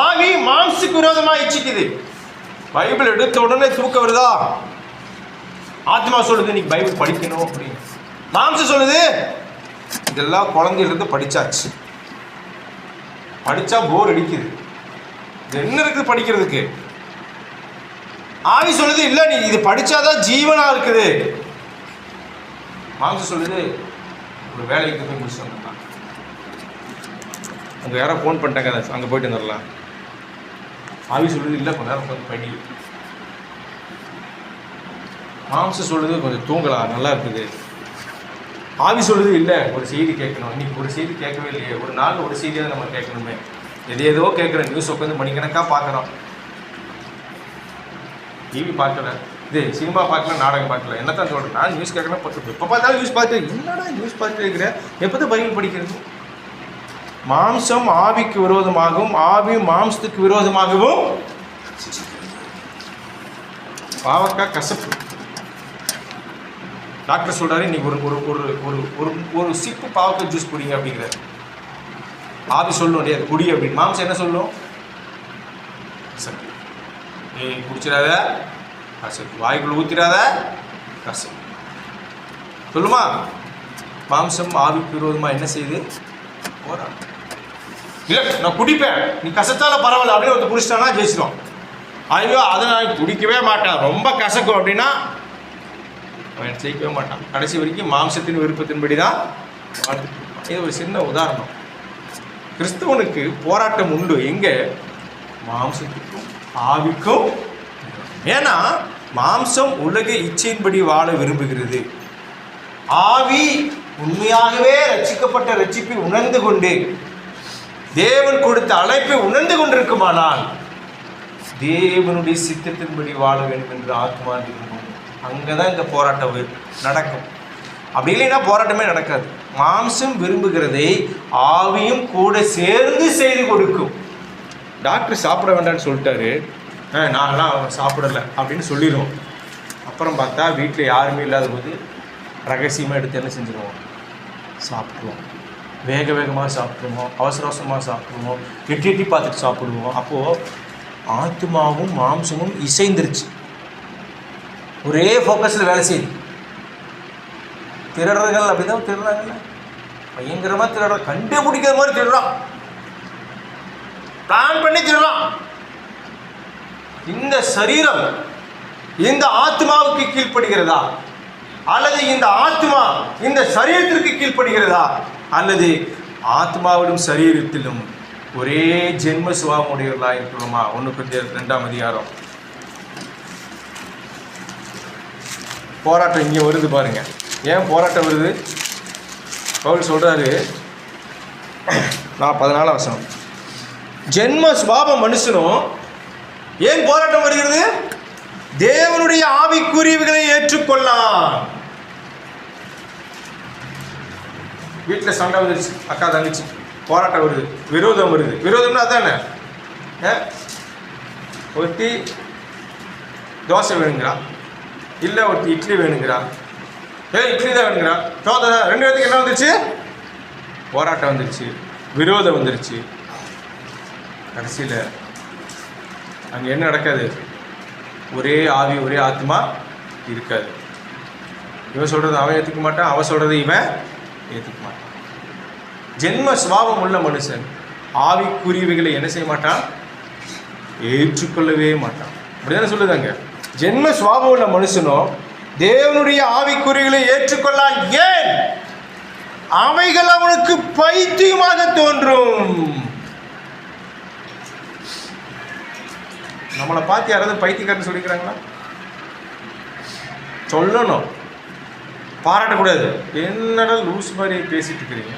ஆவி மாம்சத்துக்கு விரோதமா இச்சிக்குது. பைபிள் எடுத்த உடனே தூக்கம் வருதா? ஆத்மா சொல்லுது நீ பைபிள் படிக்கணும் அப்படின்னு. மாம்சம் சொல்லுது இதெல்லாம் குழந்தையிலிருந்து படிச்சாச்சு, படிச்சா போர் அடிக்குது, என்ன இருக்குது படிக்கிறதுக்கு. ஆவி சொல்லுது இல்லை நீ இது படிச்சாதான் ஜீவனா இருக்குது. மாம்சம் சொல்லுது ஒரு வேலைக்கு போய் முடிச்சு வந்துடலாம், அங்கே யாரோ ஃபோன் பண்ணிட்டாங்க அங்கே போயிட்டு வந்துடலாம். ஆவி சொல்லுது இல்லை கொஞ்ச நேரம் கொஞ்சம் படி. மாம்சம் சொல்லுது கொஞ்சம் தூங்கலாம் நல்லா இருக்குது. ஆவி சொல்லுது இல்லை ஒரு செய்தி கேட்கணும், இன்னைக்கு ஒரு செய்தி கேட்கவே இல்லையே, ஒரு நாள் ஒரு செய்தியாவது நம்ம கேட்கணுமே, ஏதோ கேட்குறேன், நியூஸ் உட்காந்து மணிக்கணக்காக பார்க்குறோம், டிவி பார்க்கல, இது சினிமா பார்க்கல, நாடகம் பார்க்கல, என்னத்தான் சொல்கிறேன் நான் நியூஸ் கேட்கணும். எப்போ பார்த்தாலும் நியூஸ் பார்த்து என்னடா நியூஸ் பார்த்துட்டு இருக்கிறேன், எப்போ தான் பைபிள் படிக்கிறது. மாம்சம் ஆவிக்கு விரோதமாகவும் ஆவி மாம்சத்துக்கு விரோதமாகவும் பாவக்காய் கசப்பு. டாக்டர் சொல்றாரு இன்னைக்கு ஒரு ஒரு ஒரு ஒரு ஒரு ஒரு சிப்பு பாவக்காய் ஜூஸ் குடிங்க அப்படிங்கிறாரு. ஆவி சொல்லும் முடியாது குடி அப்படின்னு. மாம்சம் என்ன சொல்லும்? நீ குடிச்சிடாத கசப்பு, வாய்க்குள்ள ஊத்திடாத கசப்பு சொல்லுமா. மாம்சம் ஆவிக்கு விரோதமா என்ன செய்யுது? போராடும். இல்லை நான் குடிப்பேன், நீ கசத்தால பரவாயில்ல அப்படின்னு ஒருத்தர் குடிச்சிட்டானா ஜெயிச்சிடும். ஐயோ அதை நான் குடிக்கவே மாட்டேன் ரொம்ப கசக்கும் அப்படின்னா அவன் ஜெயிக்கவே மாட்டான். கடைசி வரைக்கும் மாம்சத்தின் விருப்பத்தின்படி தான் வாழ்ந்துட்டு இருப்பான். இது ஒரு சின்ன உதாரணம். கிறிஸ்தவனுக்கு போராட்டம் உண்டு, எங்கே? மாம்சத்துக்கும் ஆவிக்கும். ஏன்னா மாம்சம் உலக இச்சையின்படி வாழ விரும்புகிறது, ஆவி உண்மையாகவே ரட்சிக்கப்பட்ட ரட்சிப்பை உணர்ந்து கொண்டு தேவன் கொடுத்த அழைப்பை உணர்ந்து கொண்டிருக்குமானால் தேவனுடைய சித்தத்தின்படி வாழ வேண்டும் என்று ஆத்மா விரும்பும். அங்கதான் இந்த போராட்டம் நடக்கும். அப்படி இல்லைன்னா போராட்டமே நடக்காது. மாம்சம் விரும்புகிறதை ஆவியும் கூட சேர்ந்து செய்து கொடுக்கும். டாக்டர் சாப்பிட வேண்டாம்னு சொல்லிட்டாரு, நான்லாம் அவன் சாப்பிடலை அப்படின்னு சொல்லிடுவோம். அப்புறம் பார்த்தா வீட்டில் யாருமே இல்லாத போது ரகசியமாக எடுத்து என்ன செஞ்சுருவோம்? சாப்பிடுவோம். வேக வேகமாக சாப்பிடுவோம், அவசர அவசரமாக சாப்பிடுவோம், எட்டி எட்டி பார்த்துட்டு சாப்பிடுவோம். அப்போது ஆத்மாவும் மாம்சமும் இசைந்துருச்சு, ஒரே ஃபோக்கஸில் வேலை செய்யுது. திருடுறர்கள் அப்படிதான் திருடுறாங்கல்ல, பயங்கரமாக திருடுற, கண்டுபிடிக்கிற மாதிரி திருடுறான், பிளான் பண்ணி திருடுறான். இந்த சரீரம் இந்த ஆத்மாவுக்கு கீழ்ப்படுகிறதா, அல்லது இந்த ஆத்மா இந்த சரீரத்திற்கு கீழ்ப்படுகிறதா, அல்லது ஆத்மாவிலும் சரீரத்திலும் ஒரே ஜென்ம சுபாவம் உடையவர்களாக இருக்கிறோமா? 1 Corinthians 2ஆம் அதிகாரம். போராட்டம் இங்கே வருது பாருங்க. ஏன் போராட்டம் வருது? பவுல் சொல்றாரு, 14ஆம் வசனம், ஜென்ம சுபாவம் மனுஷனும் ஏன் போராட்டம் வருகிறது? தேவனுடைய ஆவிக்குரியவைகளை ஏற்றுக்கொள்ளலாம். வீட்டில் சண்டை வந்துருச்சு, அக்கா தங்கச்சி, போராட்டம் வருது, விரோதம் வருது. விரோதம்னா அதானே, ஒருத்தி தோசை வேணுங்கிறா, இல்லை ஒருத்தி இட்லி வேணுங்கிறா, இட்லி தான் வேணுங்கிறா, தோசை. 2 பேருக்கு என்ன வந்துருச்சு? போராட்டம் வந்துருச்சு, விரோதம் வந்துருச்சு. கடைசியில் அங்கே என்ன நடக்காது? ஒரே ஆவி ஒரே ஆத்மா இருக்காது. இவன் சொல்கிறது அவன் ஏற்றுக்க மாட்டான், அவன் சொல்கிறது இவன் ஏற்றுக்க மாட்டான். ஜென்ம சுபாவம் உள்ள மனுஷன் ஆவிக்குரியவைகளை என்ன செய்ய மாட்டான்? ஏற்றுக்கொள்ளவே மாட்டான். அப்படிதானே சொல்லுதாங்க. ஜென்ம சுபாவம் உள்ள மனுஷனும் தேவனுடைய ஆவிக்குரியவைகளை ஏற்றுக்கொள்ள ஏன்? அவைகள் அவனுக்கு பைத்தியமாக தோன்றும். நம்மளை பார்த்து யாராவது பைத்தியக்காரன்னு சொல்லிக்கிறாங்களா? சொல்லணும், பாராட்டக்கூடாது. என்னடா லூஸ் மாதிரி பேசிட்டு இருக்கிறீங்க,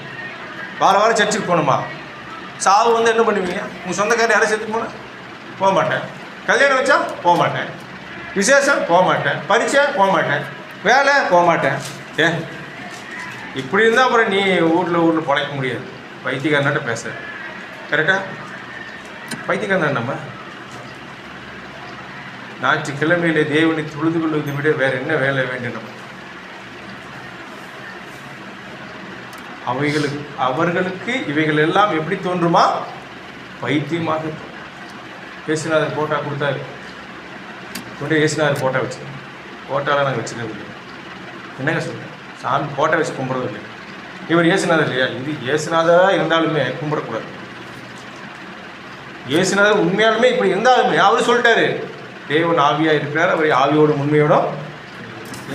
வாரம் சர்ச்சுக்கு போகணுமா? சாவு வந்து என்ன பண்ணுவீங்க? உங்கள் சொந்தக்காரர் யாரும் சேர்த்துக்கு போனால் போக மாட்டேன், கல்யாணம் வச்சா போக மாட்டேன், விசேஷம் போக மாட்டேன், பரீட்சை போக மாட்டேன், வேலை போக மாட்டேன். இப்படி இருந்தால் அப்புறம் நீ ஊரில் பிழைக்க முடியாது. பைத்தியக்காரனாட்ட பேச கரெக்டா? பைத்தியக்காரன் நம்ம ஞாயிற்றுக்கிழமையிலே தேவனை தொழுது கொள்வதை விட வேற என்ன வேலை வேண்டும்? அவர்களுக்கு இவைகள் எல்லாம் எப்படி தோன்றுமா? பைத்தியமாக. இயேசுநாதர் போட்டா கொடுத்தாரு, கொண்டு இயேசுநாதர் போட்டா வச்சு, போட்டாலாம் நாங்கள் வச்சுக்கிறது இல்லை. என்னங்க சொல்கிறேன்? சாமி போட்டா வச்சு கும்பிட்றது இல்லை. இவர் இயேசுநாதர் இல்லையா? இது இயேசுநாதராக இருந்தாலுமே கும்பிடக்கூடாது. இயேசுநாதர் உண்மையாலுமே இப்படி இருந்தாலுமே அவர் சொல்லிட்டாரு, தேவன் ஆவியாக இருக்கிறார், அவர் ஆவியோட உண்மையோட.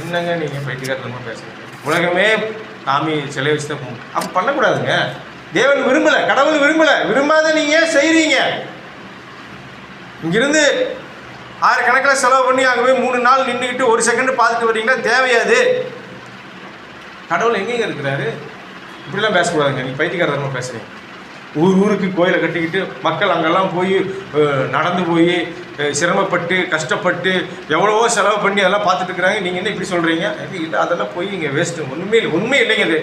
என்னங்க நீங்கள் பைத்தியக்காரத்தனமாக பேசுகிறீங்க? உலகமே சாமி சிலை வச்சு தான் அப்போ பண்ணக்கூடாதுங்க. தேவன் விரும்பலை, கடவுள் விரும்பலை. விரும்பாத நீங்கள் செய்கிறீங்க. இங்கிருந்து 1000 கணக்கில் செலவு பண்ணி அங்கே போய் 3 நாள் நின்றுக்கிட்டு 1 செகண்ட் பார்த்துட்டு வரீங்களா? தேவையாது. கடவுள் எங்கேங்க இருக்கிறாரு? இப்படிலாம் பேசக்கூடாதுங்க. நீங்கள் பைத்தியக்காரத்தனமாக பேசுகிறீங்க. ஊருக்கு கோயிலை கட்டிக்கிட்டு மக்கள் அங்கெல்லாம் போய் நடந்து போய் சிரமப்பட்டு கஷ்டப்பட்டு எவ்வளவோ செலவு பண்ணி அதெல்லாம் பார்த்துட்டு இருக்கிறாங்க. நீங்கள் என்ன இப்படி சொல்கிறீங்க? இல்லை, அதெல்லாம் போய் இங்கே வேஸ்ட்டு. உண்மை இல்லைங்க அது.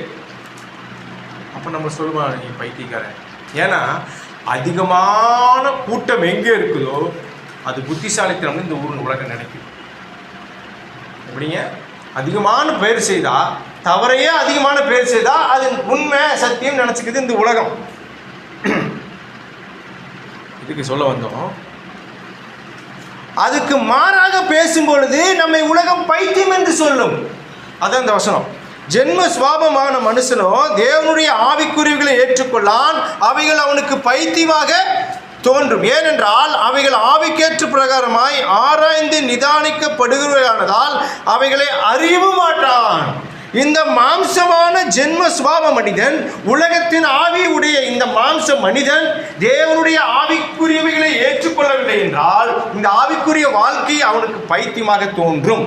அப்போ நம்ம சொல்லுவோம் நீங்கள் பைத்தியக்காரன். ஏன்னா அதிகமான கூட்டம் எங்கே இருக்குதோ அது புத்திசாலித்தனம் இந்த ஊரின் உலகம் நினைக்குது. எப்படிங்க? அதிகமான பேர் செய்தால், தவறையே அதிகமான பேர் செய்தால் அது உண்மை சத்தியம் நினச்சிக்குது இந்த உலகம். இதுக்கு சொல்ல வந்தோம். அதுக்கு மாறாக பேசும் பொழுது நம்மை உலகம் பைத்தியம் என்று சொல்லும். அதான் இந்த வசனம். ஜென்ம சுவாபமான மனுஷனோ தேவனுடைய ஆவிக்குரியவைகளை ஏற்றுக்கொள்ளான், அவைகள் அவனுக்கு பைத்தியமாக தோன்றும். ஏனென்றால் அவைகள் ஆவிக்கேற்ற பிரகாரமாய் ஆராய்ந்து நிதானிக்கப்படுகிறதானதால் அவைகளை அறிய மாட்டான். இந்த மாம்சமான ஜென்ம சுபாவ மனிதன், உலகத்தின் ஆவி உடைய இந்த மாம்ச மனிதன் தேவனுடைய ஆவிக்குரியவைகளை ஏற்றுக்கொள்ளவில்லை என்றால் இந்த ஆவிக்குரிய வாழ்க்கை அவனுக்கு பைத்தியமாக தோன்றும்.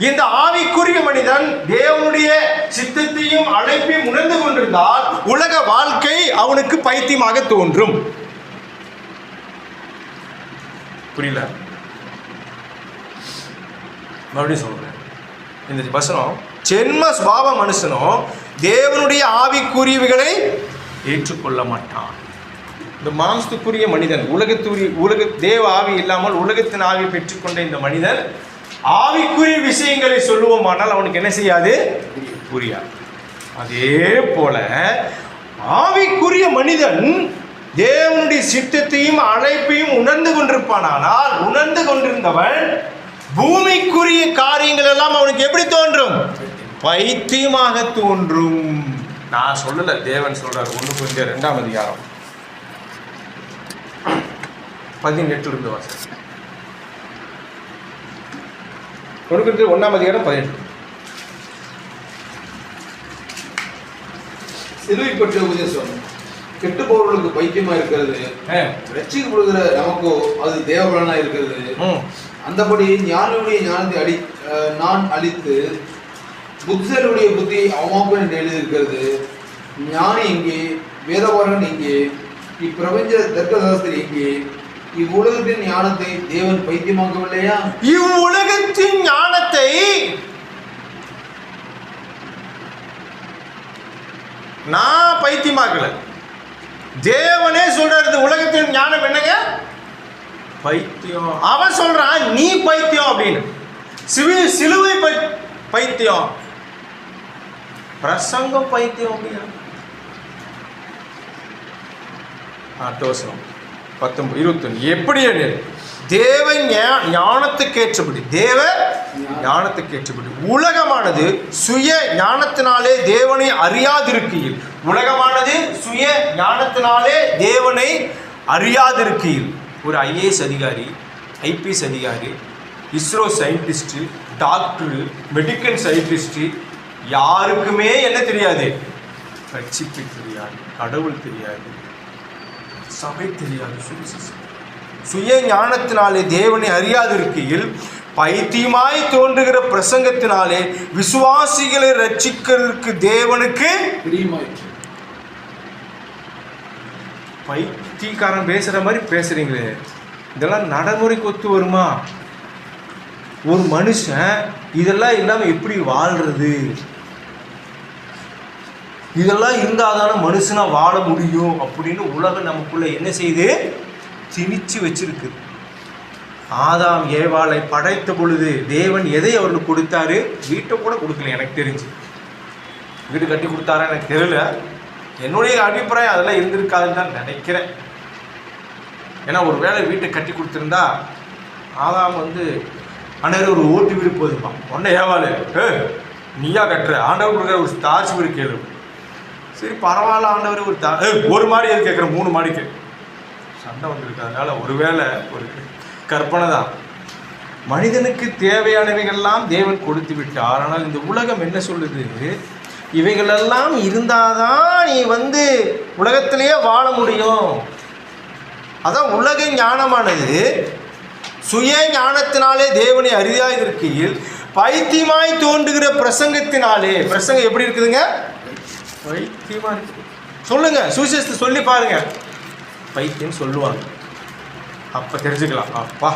இந்த ஆவிக்குரிய மனிதன் தேவனுடைய சித்தத்தையும் அழைப்பையும் உணர்ந்து கொண்டிருந்தால் உலக வாழ்க்கை அவனுக்கு பைத்தியமாக தோன்றும். புரியல? மறுபடியும் சொல்றேன். இந்த வசனம், ஜென்ம சுபாவ மனுஷனும் தேவனுடைய ஆவிக்குரியவைகளை ஏற்றுக்கொள்ள மாட்டான். இந்த மாம்சத்துக்குரிய மனிதன், உலக தேவ ஆவி இல்லாமல் உலகத்தின் ஆவி பெற்றுக்கொண்ட இந்த மனிதன் ஆவிக்குரிய விஷயங்களை சொல்லுவோமானால் அவனுக்கு என்ன செய்யாது? புரியாது. அதே போல ஆவிக்குரிய மனிதன் தேவனுடைய சித்தத்தையும் அழைப்பையும் உணர்ந்து கொண்டிருப்பானால், உணர்ந்து கொண்டிருந்தவன் பூமிக்குரிய காரியங்கள் எல்லாம் அவனுக்கு எப்படி தோன்றும்? பைத்தியமாக தோன்றும். நான் சொல்லல, தேவன் சொல்றாரு. 1 Corinthians 2 அதிகாரம் 18 வாசம். 1 Corinthians 1 அதிகாரம் 18. சிலுவை பற்றிய உபதேசம் கெட்டு போவர்களுக்கு பைத்தியமா இருக்கிறது, ரட்சிக்கப்படுகிற நமக்கோ அது தேவபலனா இருக்கிறது. அந்தபடி ஞானியுடைய ஞானத்தை நான் அழித்து புத்திசருடைய புத்தி அவமாக்கும் என்று எழுதியிருக்கிறது. ஞானி எங்கே? வேதபாரன் எங்கே? இப்பிரபஞ்ச தர்க்கசாஸ்திரி எங்கே? இவ்வுலகத்தின் ஞானத்தை தேவன் பைத்தியமாக்கவில்லையா? இவ்வுலகத்தின் ஞானத்தை நான் பைத்தியமாக்கல. தேவனே சொல்றாரு உலகத்தின் ஞானம் என்னங்க? பைத்தியம். அவன் சொல்றான் நீ பைத்தியம் அப்படின்னு. சிலுவை பைத்தியம், பிரசங்கம் பைத்தியம் அப்படின்னா. அடுத்த வசனம் 19:21. எப்படி தேவ ஞானத்துக்கேற்றபடி, தேவ ஞானத்துக்கேற்றபடி உலகமானது சுய ஞானத்தினாலே தேவனை அறியாதிருக்கையில், உலகமானது சுய ஞானத்தினாலே தேவனை அறியாதிருக்கையில் ஒரு IAS அதிகாரி, IPS அதிகாரி, ISRO scientist, doctor, medical scientist யாருக்குமே என்ன தெரியாது? ரட்சிப்பு தெரியாது, கடவுள் தெரியாது, சபை தெரியாது, சுய ஞானத்தினாலே தேவனை அறியாதிருக்கையில் பைத்தியமாய் தோன்றுகிற பிரசங்கத்தினாலே விசுவாசிகளை ரட்சிக்கிறதுக்கு தேவனுக்கு பிரியமாயிற்று. பைத்தியக்காரன் பேசுற மாதிரி பேசுறீங்களே, இதெல்லாம் நடைமுறைக்கு ஒத்து வருமா? ஒரு மனுஷன் இதெல்லாம் இல்லாம எப்படி வாழ்றது? இதெல்லாம் இருந்தாதான மனுஷனா வாழ முடியும் அப்படின்னு உலகம் நமக்குள்ள என்ன செய்து திணிச்சு வச்சிருக்கு. ஆதாம் ஏவாளை படைத்த பொழுது தேவன் எதை அவர்களுக்கு கொடுத்தாரு? வீட்டை கூட கொடுக்கல. எனக்கு தெரிஞ்சு வீடு கட்டி கொடுத்தாரா எனக்கு தெரியல. என்னுடைய அபிப்பிராயம் அதெல்லாம் இருந்திருக்காதுன்னு தான் நினைக்கிறேன். ஏன்னா ஒரு வேளை வீட்டை கட்டி கொடுத்துருந்தா ஆதாம் ஆண்டவர் ஒரு ஓட்டு வீடு போதுமா, உடனே ஏவாளு நீயா கட்டுற, ஆண்டவர் கொடுக்குற ஒரு தார்ச்சி வீடு கேளு. சரி பரவாயில்ல ஆண்டவர் ஒரு மாடி எது கேட்குற, 3 மாடிக்கு சண்டை வந்திருக்கு. அதனால ஒருவேளை ஒரு கற்பனை தான். மனிதனுக்கு தேவையானவைகள்லாம் தேவன் கொடுத்து விட்டார். ஆனால் இந்த உலகம் என்ன சொல்லுது? இவைகளெல்லாம் இருந்தாதான் நீ உலகத்திலேயே வாழ முடியும். அதான் உலக ஞானமானது சுய ஞானத்தினாலே தேவனை அறியாய் இருக்கையில் பைத்தியமாய் தோன்றுகிற பிரசங்கத்தினாலே. பிரசங்கம் எப்படி இருக்குதுங்க? பைத்தியமா இருக்குது. சொல்லுங்க, சுவிசேஷத்தை சொல்லி பாருங்க, பைத்தியம் சொல்லுவாங்க. அப்போ தெரிஞ்சுக்கலாம், அப்பா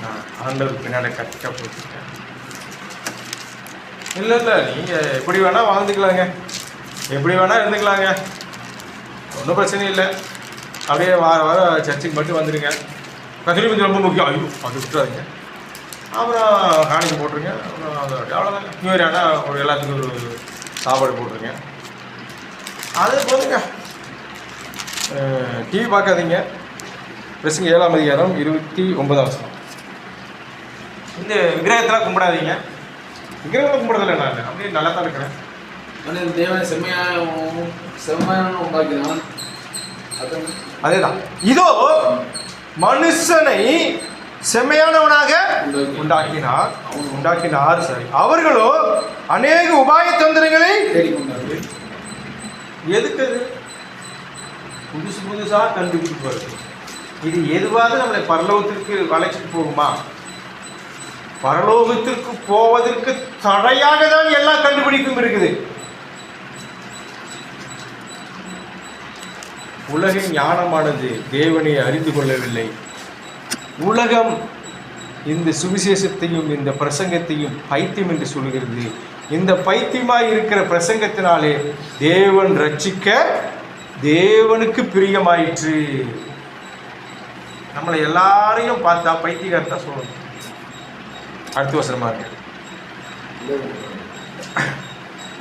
நான் ஆண்டவர் பின்னாடி கட்ட போட்டுட்டேன். இல்லை நீங்கள் எப்படி வேணால் வாழ்ந்துக்கலாங்க, எப்படி வேணால் இருந்துக்கலாங்க, ஒன்றும் பிரச்சனை இல்லை. அப்படியே வார சர்ச்சுக்கு மட்டும் வந்துடுங்க. கத்திரி பற்றி ரொம்ப முக்கியம், ஐயோ அது விட்டுறாதீங்க. அப்புறம் காணிக்கு போட்டுருங்க. அப்புறம் அவ்வளோதாங்க. நியூ இயர் ஆனால் ஒரு எல்லாத்துக்கும் ஒரு சாப்பாடு போட்டுருங்க. அது போதுங்க. டிவி பார்க்காதீங்க. பிரசங்க 7ஆம் அதிகாரம் 29ஆம் வசனம். இந்த விக்கிரகத்தெல்லாம் கும்பிடாதீங்க. விக்கிரகங்களை கும்பிடுறதில்ல, நான் அப்படியே நல்லா தான் இருக்கிறேன். மனிதன் தேவனை செம்மையான உண்டாக்கினான். அதேதான். இதோ மனுஷனை செம்மையானவனாக உண்டாக்கினார். சரி, அவர்களோ அநேக உபாய தந்திரங்களை தேடிக்கொண்டார்கள். எதுக்கு? புதுசாக கண்டுபிடிப்பு வருது. இது எதுவாக நம்மளை பரலோகத்திற்கு வளைச்சிட்டு போகுமா? பரலோகத்திற்கு போவதற்கு தடையாக தான் எல்லா கண்டுபிடிப்பும் இருக்குது. உலக ஞானமானது தேவனை அறிந்து கொள்ளவில்லை. உலகம் இந்த சுவிசேஷத்தையும் இந்த பிரசங்கத்தையும் பைத்தியம் என்று சொல்கிறது. இந்த பைத்தியமாய் இருக்கிற பிரசங்கத்தினாலே தேவன் ரட்சிக்க தேவனுக்கு பிரியமாயிற்று. நம்மளை எல்லாரையும் பார்த்தா பைத்தியக்காரத்தா சொல்லணும். அடுத்த வசனமா இருக்கு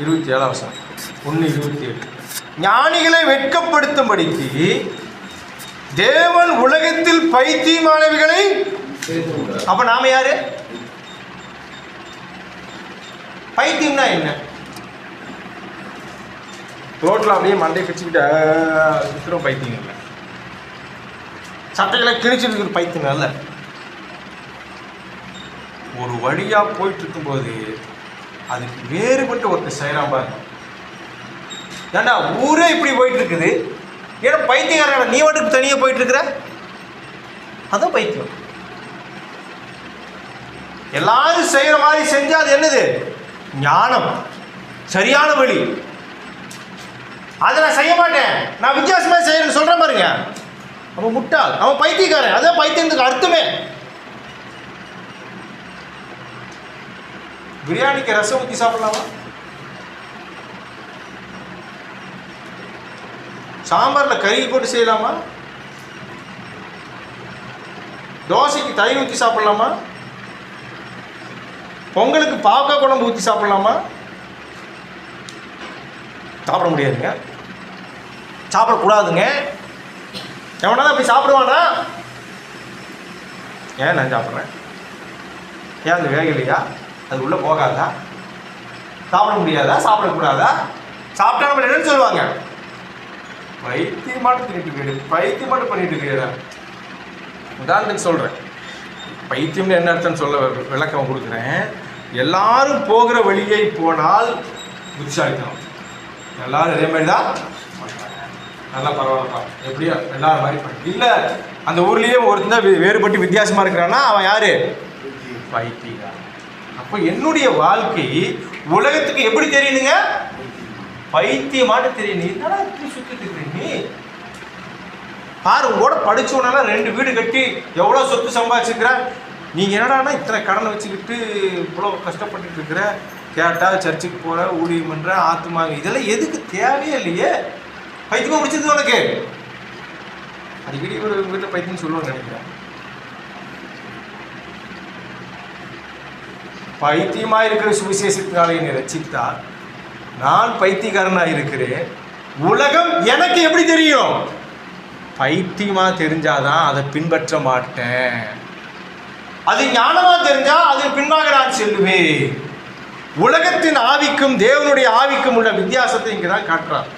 27ஆம் வசனம் 1:27. ஞானிகளை வெட்கப்படுத்தும்படிக்கு தேவன் உலகத்தில் பைத்தியமானவைகளை. அப்ப நாம யாரு? பைத்தியம்னா என்ன? ரோட்ல அப்படியே மண்டை பிச்சுக்கிட்ட பைத்தியம் இல்லை. சட்டைகளை கிழிச்சிட்டு இருக்கிற பைத்தியம் அல்ல. ஒரு வழியா போயிட்டு இருக்கும்போது அதுக்கு வேறுபட்ட ஒருத்தர் செய்யறான் பாருங்க. ஏண்டா ஊரே இப்படி போயிட்டு இருக்குது, ஏன்னா பைத்தியக்காரன் நீ வாட்டுக்கு தனியாக போயிட்டு இருக்கிற, அதான் பைத்தியம். எல்லாரும் செய்யற மாதிரி செஞ்சா அது என்னது? ஞானம், சரியான வழி. அதை நான் செய்ய மாட்டேன், நான் வித்தியாசமா செய்யறேன்னு சொல்றேன் பாருங்க, அவன் முட்டாள், அவன் பைத்தியக்காரன். அதான் பைத்தியத்துக்கு அர்த்தமே. பிரியாணிக்கு ரசம் ஊற்றி சாப்பிடலாமா? சாம்பாரில் கறி போட்டு செய்யலாமா? தோசைக்கு தயிர் ஊற்றி சாப்பிடலாமா? பொங்கலுக்கு பாவக்காய் குழம்பு ஊற்றி சாப்பிடலாமா? சாப்பிட முடியாதுங்க, சாப்பிடக்கூடாதுங்க. எவனா அப்படி சாப்பிடுவானா? ஏன் நான் சாப்பிட்றேன்? ஏன் அது வேகலையா? அது உள்ளே போகாதா? சாப்பிட முடியாதா? சாப்பிடக்கூடாதா? சாப்பிட்டா நம்ம என்னன்னு சொல்லுவாங்க? பைத்தியமாட்டு தின்னுட்டு போயிடு, பைத்தியமாட்டு பண்ணிட்டு இருக்கிறா. உதாரணத்துக்கு சொல்கிறேன், பைத்தியம்னு என்ன அர்த்தம்னு சொல்ல விளக்கம் கொடுக்குறேன். எல்லாரும் போகிற வழியை போனால் புத்திசாலித்தனம். எல்லாரும் இதே மாதிரி தான் நல்லா பரவாயில்லப்பா, எப்படியோ எல்லாரும் மாதிரி பண்ணி இல்லை. அந்த ஊர்லேயே ஒருத்தன் வேறுபட்டு வித்தியாசமாக இருக்கிறான்னா அவன் யாரு? பைத்தியக்காரன். அப்போ என்னுடைய வாழ்க்கை உலகத்துக்கு எப்படி தெரியுதுங்க? பைத்தியமாட்டு தெரியும். நீ என்னடா இப்படி சுத்திட்டு இருக்கிற? நீ பாரு, உங்களோட படிச்சவனால 2 வீடு கட்டி எவ்வளோ சொத்து சம்பாதிச்சிருக்கிற. நீங்கள் என்னடானா இத்தனை கடனை வச்சுக்கிட்டு இவ்வளோ கஷ்டப்பட்டுட்டு இருக்கிற. கேட்டால் சர்ச்சுக்கு போகிற, ஊழியம் பண்ணுற, ஆத்துமாங்க, இதெல்லாம் எதுக்கு? தேவையே இல்லையே. பைத்தியமாக முடிச்சது உனக்கு. அடிக்கடி ஒரு வீட்டில் பைத்தியம் சொல்லுவாங்க நினைக்கிறேன். பைத்தியமாக இருக்கிற சுவிசேஷத்தினாலே என்னை ரட்சித்தார். நான் பைத்தியக்காரனாக இருக்கிறேன். உலகம் எனக்கு எப்படி தெரியும்? பைத்தியமா தெரிஞ்சாதான் அதை பின்பற்ற மாட்டேன். அது ஞானமா தெரிஞ்சா அதன் பின்பாக நான் செல்லுவேன். உலகத்தின் ஆவிக்கும் தேவனுடைய ஆவிக்கும் உள்ள வித்தியாசத்தை இங்கதான் காட்டுறார்.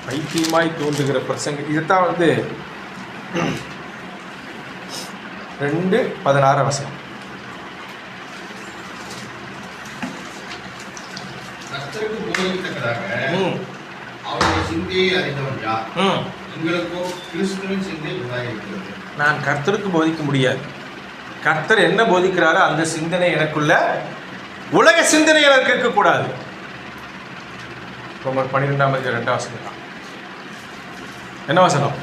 பைத்தியமாய் தோன்றுகிற பிரசங்க இதைத்தான் 2:16 கர்த்தருக்கு போதிக்கத்தக்கதாக அவருடைய சிந்தையை அறிந்தவன் யார்? எங்களுக்கோ கிறிஸ்துவின் சிந்தை உண்டாயிருக்கிறது. நான் கர்த்தருக்கு போதிக்க முடியாது. கர்த்தர் என்ன போதிக்கிறாரோ அந்த சிந்தனை எனக்குள்ள, உலக சிந்தனை எனக்கு இருக்கக்கூடாது. ரோமர் 12:2 என்ன வசனம்?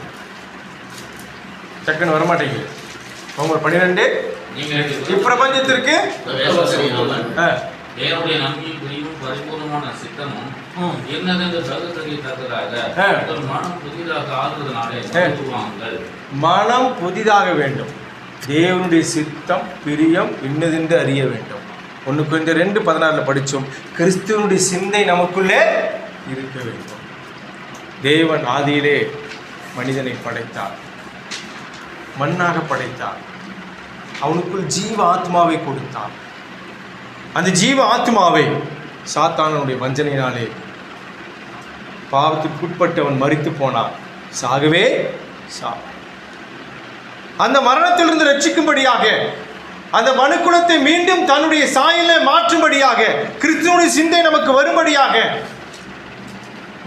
டக்குன்னு வரமாட்டேங்குது. ரோமர் 12 இப்பிரபஞ்சத்திற்கு தேவனுடைய நன்மையும் பிரிவும் பரிபூர்ணமான சித்தமும் என்னதென்று தகுதியாக மனம் புதிதாக ஆகுவதனாலே மனம் புதிதாக வேண்டும். தேவனுடைய சித்தம் பிரியம் இன்னதென்று அறிய வேண்டும். 1 Corinthians 2:16 படித்தோம். கிறிஸ்துவனுடைய சிந்தை நமக்குள்ளே இருக்க வேண்டும். தேவன் ஆதியிலே மனிதனை படைத்தார், மண்ணாக படைத்தார். அவனுக்குள் ஜீவ ஆத்மாவை கொடுத்தார். அந்த ஜீவ ஆத்மாவை சாத்தானுடைய வஞ்சனையினாலே பாவத்துக்கு உட்பட்டவன் மரித்து போனான். சாகவே அந்த மரணத்திலிருந்து ரட்சிக்கும்படியாக, அந்த மனுக்குலத்தை மீண்டும் தன்னுடைய சாயலை மாற்றும்படியாக, கிறிஸ்துவனுடைய சிந்தை நமக்கு வரும்படியாக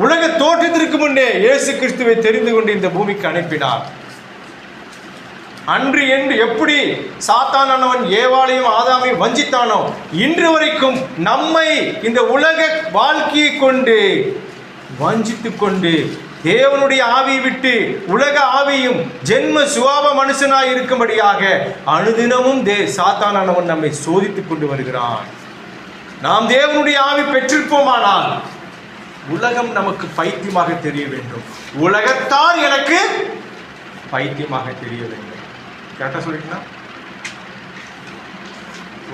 உலக தோற்றத்திற்கு முன்னே இயேசு கிறிஸ்துவை தெரிந்து கொண்டு இந்த பூமிக்கு அனுப்பினார். அன்று என்று எப்படி சாத்தானவன் ஏவாளையும் ஆதாமையும் வஞ்சித்தானோ, இன்று வரைக்கும் நம்மை இந்த உலக வாழ்க்கையை கொண்டு வஞ்சித்து கொண்டு தேவனுடைய ஆவியை விட்டு உலக ஆவியும் ஜென்ம சுபாவ மனுஷனாய் இருக்கும்படியாக அனுதினமும் சாத்தானவன் நம்மை சோதித்துக் கொண்டு வருகிறான். நாம் தேவனுடைய ஆவி பெற்றிருப்போமானால் உலகம் நமக்கு பைத்தியமாக தெரிய வேண்டும். உலகத்தார் எனக்கு பைத்தியமாக தெரிய வேண்டும். கரெக்டாக சொல்லிட்டீங்கன்னா,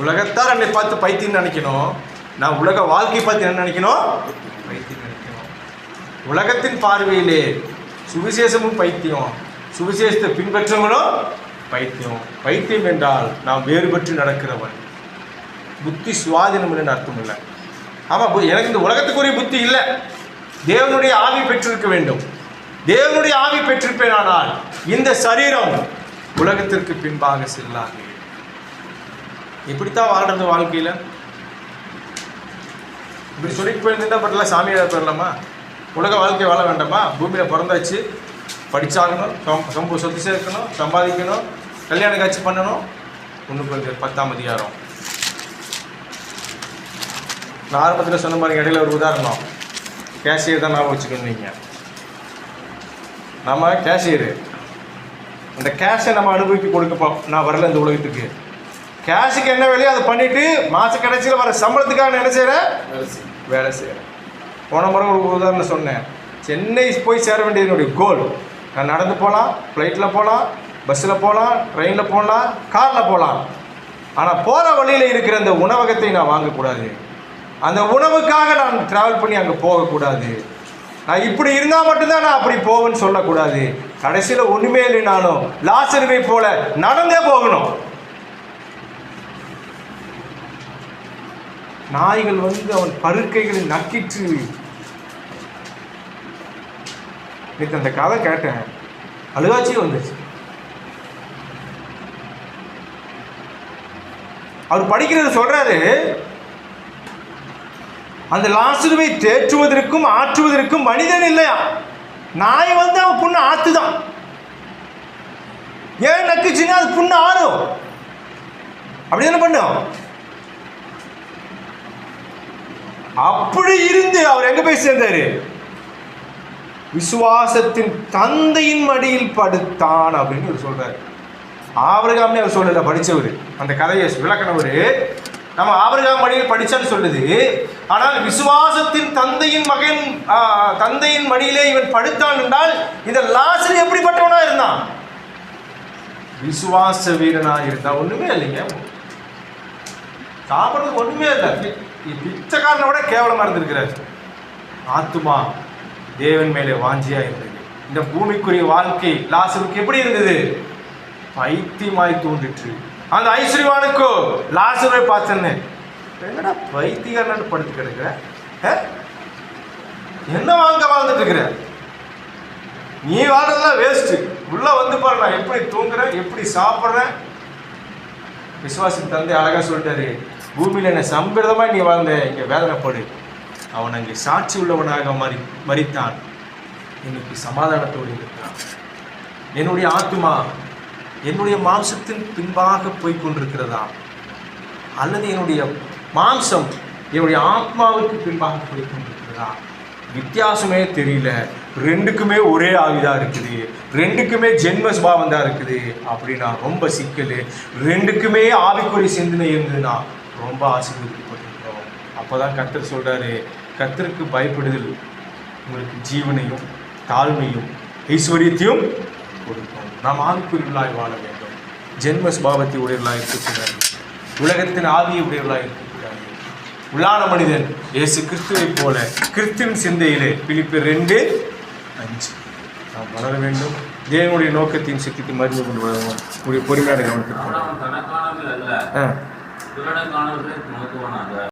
உலகத்தார் என்னை பார்த்து பைத்தியம் நினைக்கணும். நான் உலக வாழ்க்கை பார்த்து என்ன நினைக்கணும்? பைத்தியம் நினைக்கணும். உலகத்தின் பார்வையிலே சுவிசேஷமும் பைத்தியம், சுவிசேஷத்தை பின்பற்றவங்களும் பைத்தியம். பைத்தியம் என்றால் நாம் வேறுபட்டு நடக்கிறவன், புத்தி சுவாதீனம் என்று அர்த்தம் இல்லை. ஆமாம், எனக்கு இந்த உலகத்துக்குரிய புத்தி இல்லை. தேவனுடைய ஆவி பெற்றிருக்க வேண்டும். தேவனுடைய ஆவி பெற்றிருப்பேனானால் இந்த சரீரம் உலகத்திற்கு பின்பாக செல்லாது. இப்படித்தான் வாழ்றது வாழ்க்கையில். இப்படி சொல்லிட்டு போயிருந்தா பட்டலாம் சாமியார் போயிடலாமா? உலக வாழ்க்கை வாழ வேண்டாமா? பூமியில் பிறந்தாச்சு, படித்தாகணும், சொத்து சேர்க்கணும், சம்பாதிக்கணும், கல்யாண காட்சி பண்ணணும். 1 Corinthians 10 நான் ஆரம்பத்தில் சொன்ன மாதிரி இடையில ஒரு உதாரணம், கேஷியர் தான் நான் வச்சுக்கணும். நீங்கள் நம்ம கேஷியரு, அந்த கேஷை நம்ம அனுபவிக்க கொடுக்கப்போம். நான் வரல இந்த உலகத்துக்கு, கேஷுக்கு என்ன வேலையோ அதை பண்ணிவிட்டு மாத கடைசியில் வர சம்பளத்துக்காக என்ன செய்கிறேன்? வேலை செய்கிறேன். போன முறை ஒரு உதாரணம் சொன்னேன். சென்னை போய் சேர வேண்டியது என்னுடைய கோல். நான் நடந்து போகலாம், ஃப்ளைட்டில் போகலாம், பஸ்ஸில் போகலாம், ட்ரெயினில் போகலாம், காரில் போகலாம். ஆனால் போகிற வழியில் இருக்கிற அந்த உணவகத்தை நான் வாங்கக்கூடாது. அந்த உணவுக்காக நான் ட்ராவல் பண்ணி அங்கே போகக்கூடாது. நான் இப்படி இருந்தால் மட்டும்தான் நான் அப்படி போவேன்னு சொல்லக்கூடாது. கடைசியில் ஒன்றுமே இல்லைனாலும் லாசருவை போல நடந்தே போகணும். நாய்கள் அவன் பருக்கைகளை நக்கிட்டு, நேற்று அந்த கதை கேட்டேன், அழுகாச்சி வந்துச்சு. அவர் படிக்கிறது சொல்றாரு, அந்த லாசருவை தேற்றுவதற்கும் ஆற்றுவதற்கும் மனிதன் இல்லையா, நாய் அவன் புண்ணு ஆத்துதான். ஏன் நக்குச்சுன்னா அது புண்ணு ஆறும். அப்படி என்ன பண்ணும்? அப்படி இருந்து அவர் எங்க போய் சேர்ந்தாரு? விசுவாசத்தின் தந்தையின் மடியில் படுத்தான் அப்படின்னு அவர் சொல்றாரு. ஆபிரகாம்னு அவர் சொல்லல, படிச்சவர், அந்த கதையை விளக்கினவர். நம்ம ஆபிரகாம் மடியில் படிச்சான்னு சொல்லுது. ஆனால் விசுவாசத்தின் தந்தையின் மடியிலே இவன் படுத்தான் என்றால் இந்த லாசரு எப்படிப்பட்டவனா இருந்தான்? விசுவாச வீரனாக இருந்தா ஒண்ணுமே இல்லைங்க. சாப்பிட்றதுக்கு ஒண்ணுமே இல்லை. பிச்சைக்காரனை விட கேவலமா இருந்திருக்கிறார். ஆத்துமா தேவன் மேலே வாஞ்சியா இருந்தது. இந்த பூமிக்குரிய வாழ்க்கை லாசருக்கு எப்படி இருந்தது? பைத்தியமாய் தோன்றிற்று. அந்த ஐஸ்வர்யவானுக்கோ லாசரை பார்த்தேன்னு, என்னடா பைத்தியக்காரன் படுத்து கிடக்குற, என்ன வாழ்ந்துட்டு இருக்கிற, நீ வாழ்றதுலாம் வேஸ்ட், உள்ள வந்து பாரு நான் எப்படி தூங்குறேன், எப்படி சாப்பிட்றேன். விசுவாசின் தந்தை அழகா சொல்லிட்டாரு, பூமியில என்ன சம்பிரதமா நீ வாழ்ந்த, இங்க வேதனைப்படு. அவன் அங்கே சாட்சி உள்ளவனாக மரித்தான், இன்னைக்கு சமாதானத்தோடு இருக்கிறான். என்னுடைய ஆத்துமா என்னுடைய மாம்சத்தின் பின்பாக போய் கொண்டிருக்கிறதா, அல்லது என்னுடைய மாம்சம் என்னுடைய ஆத்மாவுக்கு பின்பாக போய் கொண்டிருக்கிறதா? வித்தியாசமே தெரியல. ரெண்டுக்குமே ஒரே ஆவிதான் இருக்குது, ரெண்டுக்குமே ஜென்ம சுபாவம் தான் இருக்குது. அப்படின்னா ரொம்ப சிக்கல். ரெண்டுக்குமே ஆவிக்குரிய சிந்தனை இருந்ததுன்னா ரொம்ப ஆசீர்வதிக்கப்பட்டிருக்கிறோம். அப்போதான் கர்த்தர் சொல்றாரு, கர்த்தருக்கு பயப்படுதல் உங்களுக்கு ஜீவனையும் தாழ்மையும் ஐஸ்வர்யத்தையும் கொடுக்கும். நாம் ஆவிக்குரியவர்களாய் வாழ வேண்டும். ஜென்ம சுபாவத்தை உடையவர்களாக இருக்கக்கூடாது. உலகத்தின் ஆவியை உடையவர்களாக இருக்கக்கூடாது. உள்ளான மனிதன் இயேசு கிறிஸ்துவை போல கிறிஸ்துவின் சிந்தையிலே பிலிப்பியர் 2:5 நாம் வளர வேண்டும். தேவனுடைய நோக்கத்தையும் சக்தியை மருந்து கொண்டு வருவோம். உடைய பொறுமையான கவனத்திற்கு தனக்கானவர்கள் அல்ல, பிறடங்கானவர்களை நோக்குவானாக.